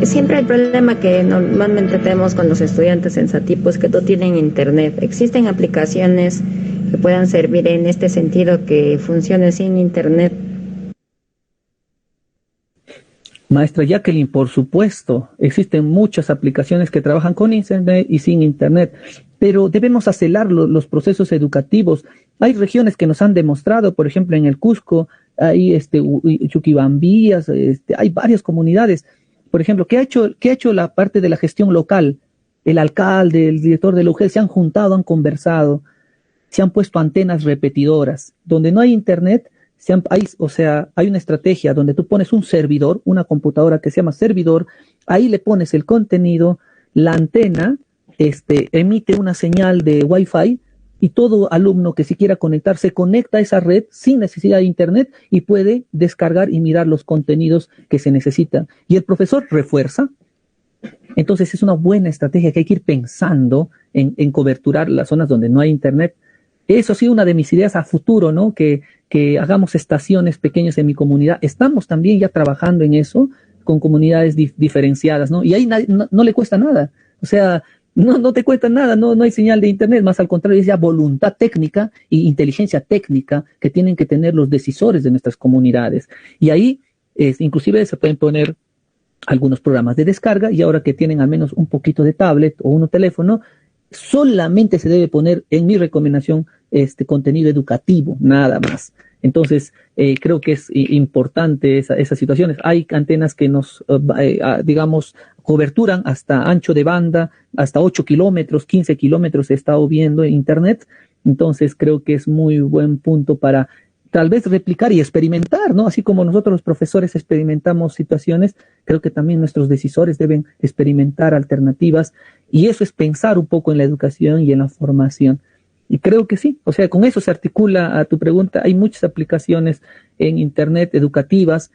Siempre el problema que normalmente tenemos con los estudiantes en Satipo es que no tienen internet. ¿Existen aplicaciones que puedan servir en este sentido, que funcionen sin internet? Maestra Jacqueline, por supuesto, existen muchas aplicaciones que trabajan con internet y sin internet, pero debemos acelerar los procesos educativos. Hay regiones que nos han demostrado, por ejemplo, en el Cusco, hay Chuquibambías, hay varias comunidades. Por ejemplo, ¿qué ha hecho la parte de la gestión local? El alcalde, el director de la UGEL se han juntado, han conversado, se han puesto antenas repetidoras. Donde no hay internet, hay una estrategia donde tú pones un servidor, una computadora que se llama servidor, ahí le pones el contenido, la antena emite una señal de Wi-Fi y todo alumno que si quiera conectar se conecta a esa red sin necesidad de internet y puede descargar y mirar los contenidos que se necesitan. Y el profesor refuerza. Entonces es una buena estrategia que hay que ir pensando en coberturar las zonas donde no hay internet. Eso ha sido una de mis ideas a futuro, ¿no? Que hagamos estaciones pequeñas en mi comunidad. Estamos también ya trabajando en eso con comunidades diferenciadas, ¿no? Y ahí no le cuesta nada. O sea, no te cuesta nada, no hay señal de internet, más al contrario, es ya voluntad técnica y inteligencia técnica que tienen que tener los decisores de nuestras comunidades. Y ahí, inclusive se pueden poner algunos programas de descarga, y ahora que tienen al menos un poquito de tablet o un teléfono, solamente se debe poner, en mi recomendación, contenido educativo, nada más. Entonces, creo que es importante esas situaciones. Hay antenas que nos, coberturan hasta ancho de banda, hasta 8 kilómetros, 15 kilómetros se está viendo en internet. Entonces, creo que es muy buen punto para tal vez replicar y experimentar, ¿no? Así como nosotros los profesores experimentamos situaciones, creo que también nuestros decisores deben experimentar alternativas, y eso es pensar un poco en la educación y en la formación. Y creo que sí, o sea, con eso se articula a tu pregunta. Hay muchas aplicaciones en internet educativas.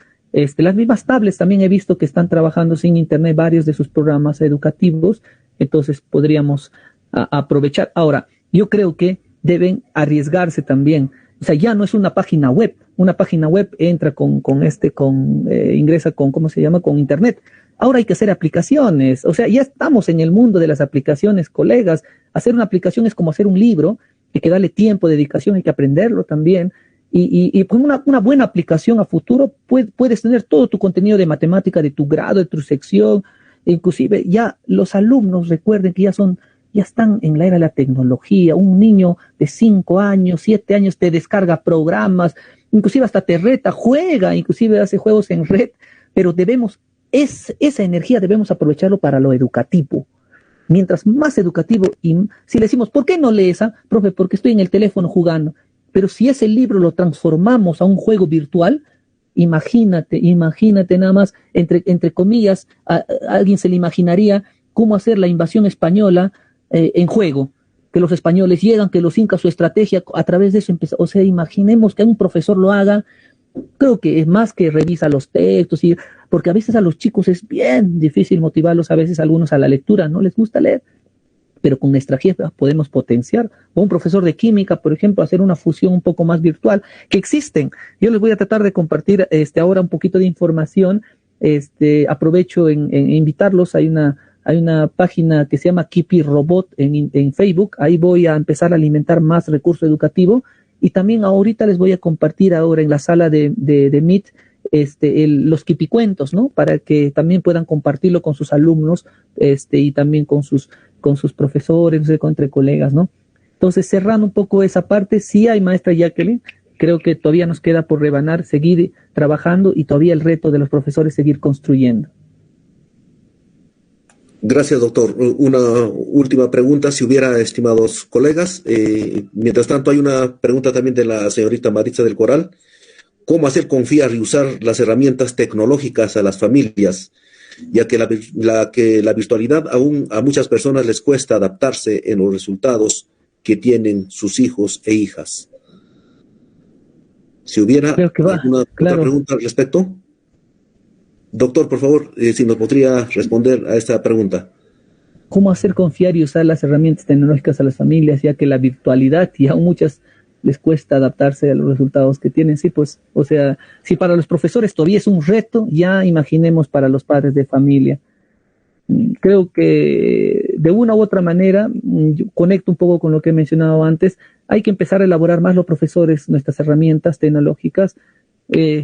Las mismas tablets también he visto que están trabajando sin internet varios de sus programas educativos, entonces podríamos aprovechar. Ahora, yo creo que deben arriesgarse también. O sea, ya no es una página web. Una página web entra ingresa con, ¿cómo se llama? Con internet. Ahora hay que hacer aplicaciones. O sea, ya estamos en el mundo de las aplicaciones, colegas. Hacer una aplicación es como hacer un libro. Hay que darle tiempo, dedicación, hay que aprenderlo también. Y con una buena aplicación a futuro puedes tener todo tu contenido de matemática, de tu grado, de tu sección. Inclusive ya los alumnos, recuerden que ya están en la era de la tecnología. Un niño de 5 años, 7 años te descarga programas, inclusive hasta te reta, juega, inclusive hace juegos en red, pero esa energía debemos aprovecharlo para lo educativo. Mientras más educativo, y si le decimos, ¿por qué no lees? Profe, porque estoy en el teléfono jugando. Pero si ese libro lo transformamos a un juego virtual, imagínate nada más, entre comillas, a alguien se le imaginaría cómo hacer la invasión española en juego, que los españoles llegan, que los incas su estrategia, a través de eso o sea, imaginemos que un profesor lo haga. Creo que es más que revisa los textos, porque a veces a los chicos es bien difícil motivarlos, a veces algunos a la lectura, no les gusta leer, pero con nuestra jefa podemos potenciar. O un profesor de química, por ejemplo, hacer una fusión un poco más virtual, que existen. Yo les voy a tratar de compartir ahora un poquito de información. Aprovecho en invitarlos. Hay una página que se llama Kipi Robot en Facebook. Ahí voy a empezar a alimentar más recurso educativo. Y también ahorita les voy a compartir ahora en la sala de Meet los kipicuentos, ¿no? Para que también puedan compartirlo con sus alumnos y también con sus profesores, no sé, entre colegas, ¿no? Entonces, cerrando un poco esa parte, sí hay, maestra Jacqueline, creo que todavía nos queda por rebanar, seguir trabajando y todavía el reto de los profesores seguir construyendo. Gracias, doctor. Una última pregunta, si hubiera, estimados colegas. Mientras tanto, hay una pregunta también de la señorita Maritza del Coral. ¿Cómo hacer confiar y usar las herramientas tecnológicas a las familias? Ya que la virtualidad aún a muchas personas les cuesta adaptarse en los resultados que tienen sus hijos e hijas. Si hubiera alguna otra pregunta al respecto. Doctor, por favor, si nos podría responder a esta pregunta. ¿Cómo hacer confiar y usar las herramientas tecnológicas a las familias, ya que la virtualidad y a muchas les cuesta adaptarse a los resultados que tienen? Sí, pues, o sea, si para los profesores todavía es un reto, ya imaginemos para los padres de familia. Creo que de una u otra manera, yo conecto un poco con lo que he mencionado antes, hay que empezar a elaborar más los profesores nuestras herramientas tecnológicas,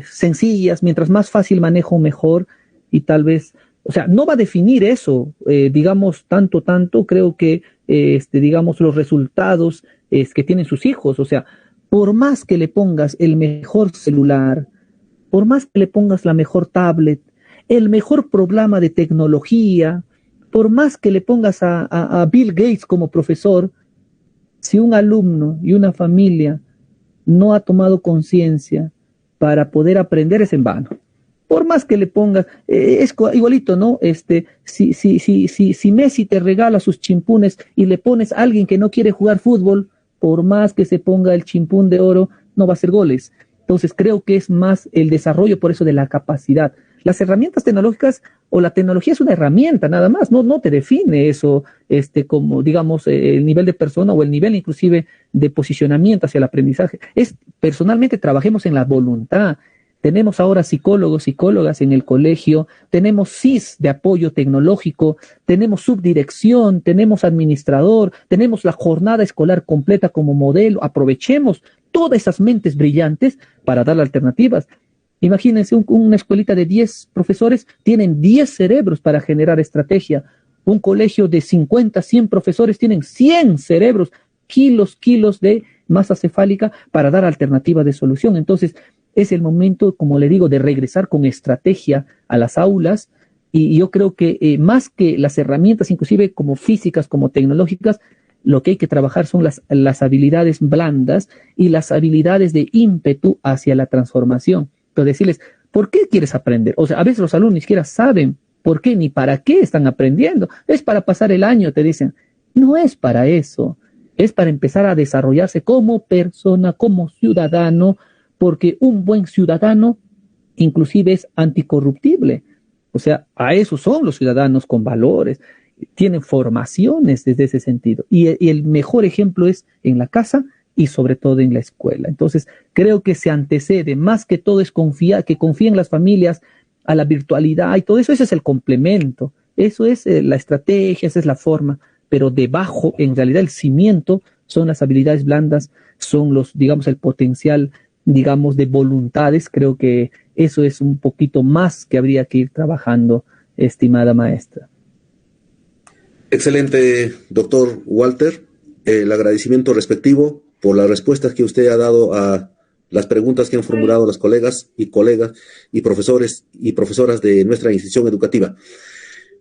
sencillas, mientras más fácil manejo mejor, y tal vez, o sea, no va a definir eso, digamos, tanto, creo que, digamos, los resultados que tienen sus hijos, o sea, por más que le pongas el mejor celular, por más que le pongas la mejor tablet, el mejor programa de tecnología, por más que le pongas a Bill Gates como profesor, si un alumno y una familia no ha tomado conciencia para poder aprender, es en vano. Por más que le pongas, es igualito, ¿no? Si Messi te regala sus chimpunes y le pones a alguien que no quiere jugar fútbol, por más que se ponga el chimpún de oro, no va a hacer goles. Entonces creo que es más el desarrollo, por eso, de la capacidad. Las herramientas tecnológicas, o la tecnología es una herramienta nada más, no te define eso, como, digamos, el nivel de persona o el nivel inclusive de posicionamiento hacia el aprendizaje. Personalmente trabajemos en la voluntad. Tenemos ahora psicólogos, psicólogas en el colegio, tenemos CIS de apoyo tecnológico, tenemos subdirección, tenemos administrador, tenemos la jornada escolar completa como modelo. Aprovechemos todas esas mentes brillantes para dar alternativas. Imagínense, una escuelita de 10 profesores tienen 10 cerebros para generar estrategia. Un colegio de 50, 100 profesores tienen 100 cerebros, kilos de masa cefálica para dar alternativa de solución. Entonces, es el momento, como le digo, de regresar con estrategia a las aulas, y yo creo que más que las herramientas, inclusive como físicas, como tecnológicas, lo que hay que trabajar son las habilidades blandas y las habilidades de ímpetu hacia la transformación. Pero decirles, ¿por qué quieres aprender? O sea, a veces los alumnos ni siquiera saben por qué ni para qué están aprendiendo. Es para pasar el año, te dicen. No es para eso. Es para empezar a desarrollarse como persona, como ciudadano, porque un buen ciudadano inclusive es anticorruptible. O sea, a eso son los ciudadanos con valores, tienen formaciones desde ese sentido. Y el mejor ejemplo es en la casa y sobre todo en la escuela. Entonces, creo que se antecede, más que todo es que confíen las familias a la virtualidad y todo eso. Ese es el complemento, eso es la estrategia, esa es la forma, pero debajo, en realidad, el cimiento son las habilidades blandas, son digamos, el potencial, digamos, de voluntades. Creo que eso es un poquito más que habría que ir trabajando, estimada maestra. Excelente, doctor Walter. El agradecimiento respectivo por las respuestas que usted ha dado a las preguntas que han formulado las colegas y profesores y profesoras de nuestra institución educativa.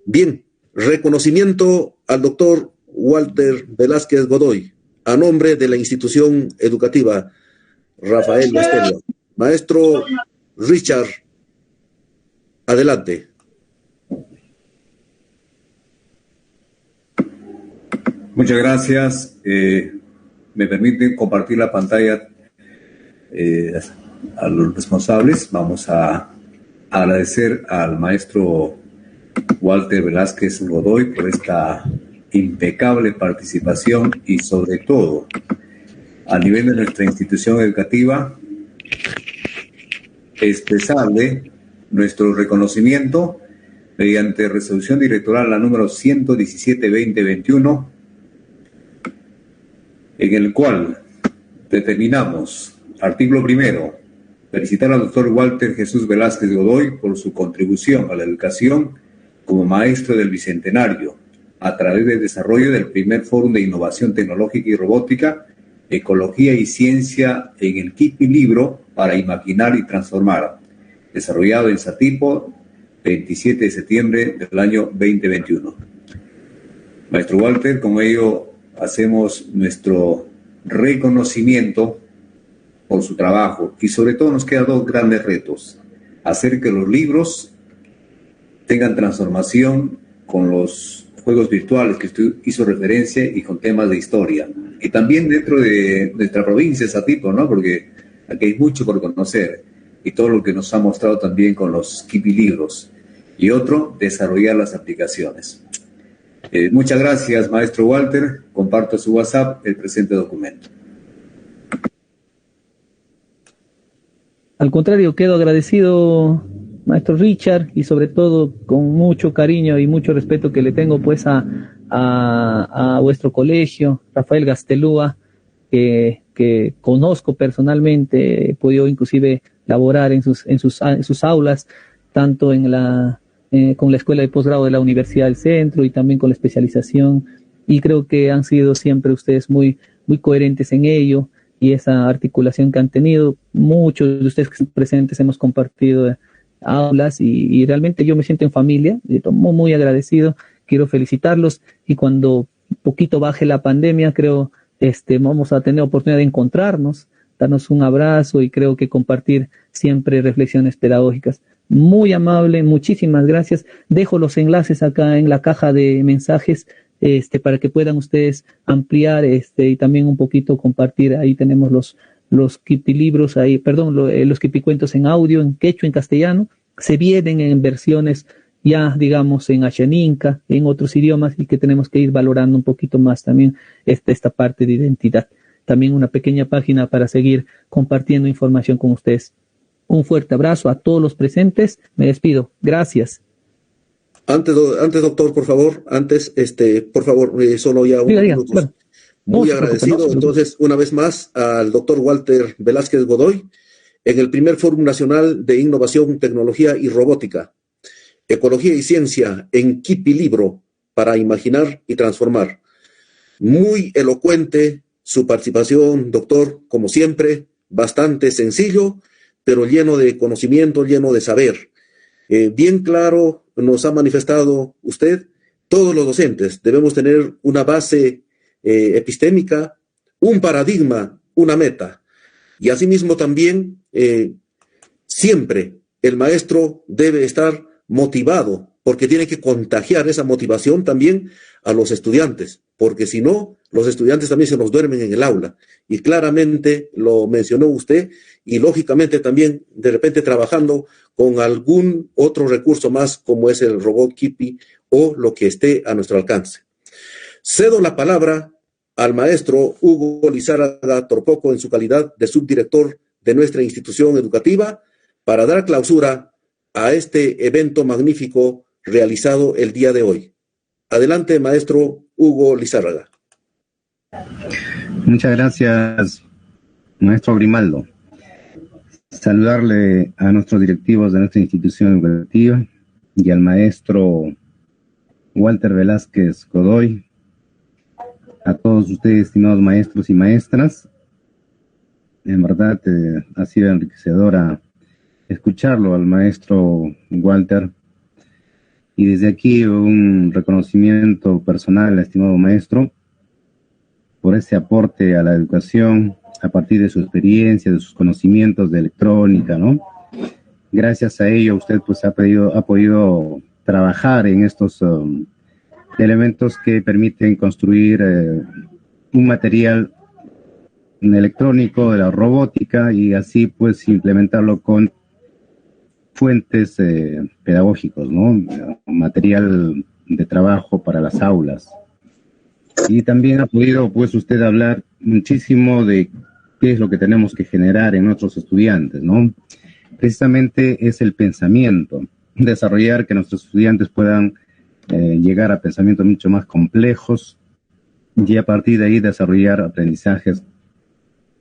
Bien, reconocimiento al doctor Walter Velázquez Godoy, a nombre de la institución educativa Rafael Gastelua. Maestro Richard, adelante. Muchas gracias. Me permiten compartir la pantalla a los responsables. Vamos a agradecer al maestro Walter Velázquez Godoy por esta impecable participación y, sobre todo, a nivel de nuestra institución educativa, expresarle nuestro reconocimiento mediante resolución directoral la número 117/2021, en el cual determinamos, artículo primero, felicitar al doctor Walter Jesús Velázquez Godoy por su contribución a la educación como maestro del Bicentenario, a través del desarrollo del primer Fórum de Innovación Tecnológica y Robótica, Ecología y Ciencia en el KIPI Libro para Imaginar y Transformar, desarrollado en Satipo, 27 de septiembre del año 2021. Maestro Walter, con ello hacemos nuestro reconocimiento por su trabajo y sobre todo nos quedan dos grandes retos: hacer que los libros tengan transformación con los juegos virtuales que usted hizo referencia y con temas de historia. Y también dentro de nuestra provincia, Satipo, ¿no? Porque aquí hay mucho por conocer y todo lo que nos ha mostrado también con los KIPI libros. Y otro, desarrollar las aplicaciones. Muchas gracias, maestro Walter. Comparto su WhatsApp el presente documento. Al contrario, quedo agradecido, maestro Richard, y sobre todo con mucho cariño y mucho respeto que le tengo pues a vuestro colegio, Rafael Gastelua, que conozco personalmente, he podido inclusive laborar en sus aulas, tanto con la Escuela de Posgrado de la Universidad del Centro y también con la especialización, y creo que han sido siempre ustedes muy, muy coherentes en ello, y esa articulación que han tenido. Muchos de ustedes que están presentes hemos compartido aulas y realmente yo me siento en familia, y muy, muy agradecido, quiero felicitarlos, y cuando un poquito baje la pandemia creo vamos a tener oportunidad de encontrarnos, darnos un abrazo y creo que compartir siempre reflexiones pedagógicas. Muy amable, muchísimas gracias. Dejo los enlaces acá en la caja de mensajes para que puedan ustedes ampliar y también un poquito compartir. Ahí tenemos los KIPI libros, los KIPI cuentos en audio, en quechua, en castellano. Se vienen en versiones ya, digamos, en Ashaninka, en otros idiomas, y que tenemos que ir valorando un poquito más también esta parte de identidad. También una pequeña página para seguir compartiendo información con ustedes. Un fuerte abrazo a todos los presentes. Me despido. Gracias. Antes doctor, por favor, por favor, solo ya unos minutos. Bueno, muy agradecido, entonces, una vez más, al doctor Walter Velázquez Godoy, en el primer Fórum Nacional de Innovación, Tecnología y Robótica, Ecología y Ciencia en KIPI Libro para Imaginar y Transformar. Muy elocuente su participación, doctor, como siempre, bastante sencillo, pero lleno de conocimiento, lleno de saber. Bien claro nos ha manifestado usted, todos los docentes debemos tener una base epistémica, un paradigma, una meta. Y asimismo también, siempre el maestro debe estar motivado, porque tiene que contagiar esa motivación también a los estudiantes, porque si no, los estudiantes también se nos duermen en el aula. Y claramente lo mencionó usted, y lógicamente también de repente trabajando con algún otro recurso más, como es el robot KIPI o lo que esté a nuestro alcance. Cedo la palabra al maestro Hugo Lizárraga Torpoco en su calidad de subdirector de nuestra institución educativa para dar clausura a este evento magnífico realizado el día de hoy. Adelante, maestro Hugo Lizárraga. Muchas gracias, maestro Grimaldo. Saludarle a nuestros directivos de nuestra institución educativa y al maestro Walter Velázquez Godoy, a todos ustedes, estimados maestros y maestras. En verdad ha sido enriquecedora escucharlo al maestro Walter, Y desde aquí un reconocimiento personal, estimado maestro, por ese aporte a la educación a partir de su experiencia, de sus conocimientos de electrónica, ¿no? Gracias a ello usted pues ha podido trabajar en estos elementos que permiten construir un material electrónico de la robótica y así pues implementarlo con fuentes pedagógicos, ¿no? Material de trabajo para las aulas. Y también ha podido pues usted hablar muchísimo de qué es lo que tenemos que generar en nuestros estudiantes, ¿no? Precisamente es el pensamiento, desarrollar que nuestros estudiantes puedan llegar a pensamientos mucho más complejos y a partir de ahí desarrollar aprendizajes.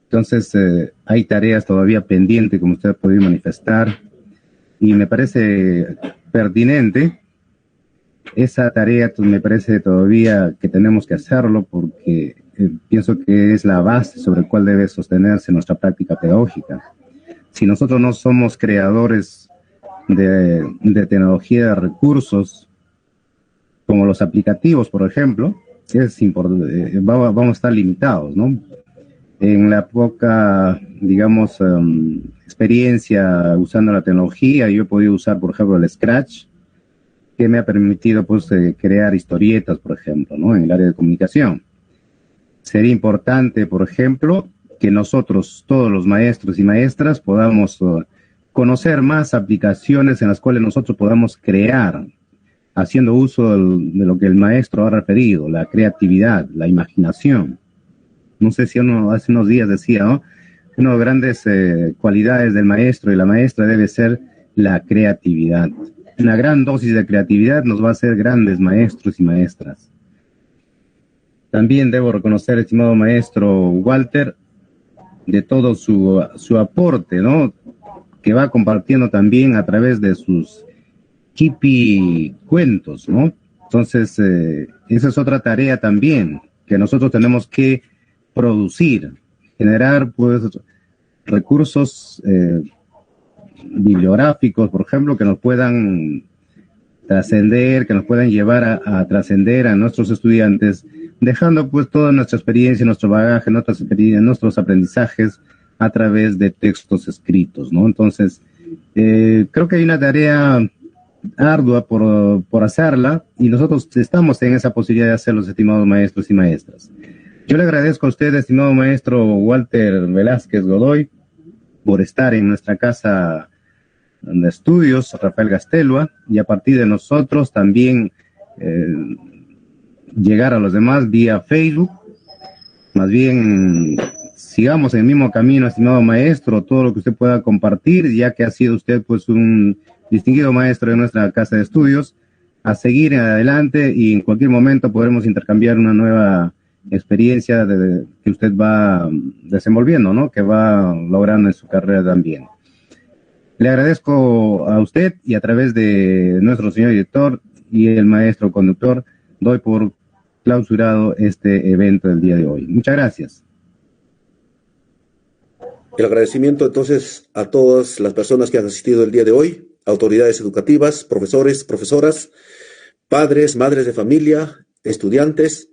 Entonces, hay tareas todavía pendientes, como usted ha podido manifestar, y me parece pertinente esa tarea, me parece todavía que tenemos que hacerlo porque pienso que es la base sobre la cual debe sostenerse nuestra práctica pedagógica. Si nosotros no somos creadores de tecnología de recursos, como los aplicativos, por ejemplo, es importante, vamos a estar limitados, ¿no? En la poca, digamos, experiencia usando la tecnología, yo he podido usar, por ejemplo, el Scratch, que me ha permitido, pues, crear historietas, por ejemplo, ¿no? En el área de comunicación. Sería importante, por ejemplo, que nosotros, todos los maestros y maestras, podamos conocer más aplicaciones en las cuales nosotros podamos crear, haciendo uso de lo que el maestro ha referido, la creatividad, la imaginación. No sé si hace unos días decía, ¿no? Una de las grandes cualidades del maestro y la maestra debe ser la creatividad. Una gran dosis de creatividad nos va a hacer grandes maestros y maestras. También debo reconocer, estimado maestro Walter, de todo su aporte, ¿no? Que va compartiendo también a través de sus hippie cuentos, ¿no? Entonces, esa es otra tarea también, que nosotros tenemos que producir, generar, pues, recursos bibliográficos, por ejemplo, que nos puedan trascender, que nos puedan llevar a trascender a nuestros estudiantes, dejando pues toda nuestra experiencia, nuestro bagaje, nuestros aprendizajes a través de textos escritos, ¿no? Entonces, creo que hay una tarea ardua por hacerla y nosotros estamos en esa posibilidad de hacerlo, estimados maestros y maestras. Yo le agradezco a usted, estimado maestro Walter Velázquez Godoy, por estar en nuestra casa de estudios, Rafael Gastelua, y a partir de nosotros también llegar a los demás vía Facebook. Más bien, sigamos en el mismo camino, estimado maestro, todo lo que usted pueda compartir, ya que ha sido usted pues un distinguido maestro de nuestra casa de estudios, a seguir adelante y en cualquier momento podremos intercambiar una nueva experiencia que usted va desenvolviendo, ¿no? Que va logrando en su carrera también. Le agradezco a usted y a través de nuestro señor director y el maestro conductor, doy por clausurado este evento del día de hoy. Muchas gracias. El agradecimiento entonces a todas las personas que han asistido el día de hoy, autoridades educativas, profesores, profesoras, padres, madres de familia, estudiantes,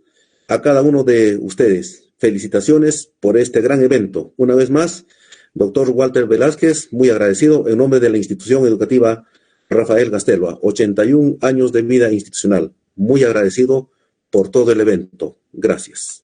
a cada uno de ustedes. Felicitaciones por este gran evento. Una vez más, doctor Walter Velázquez, muy agradecido en nombre de la institución educativa Rafael Gastelua, 81 años de vida institucional. Muy agradecido por todo el evento. Gracias.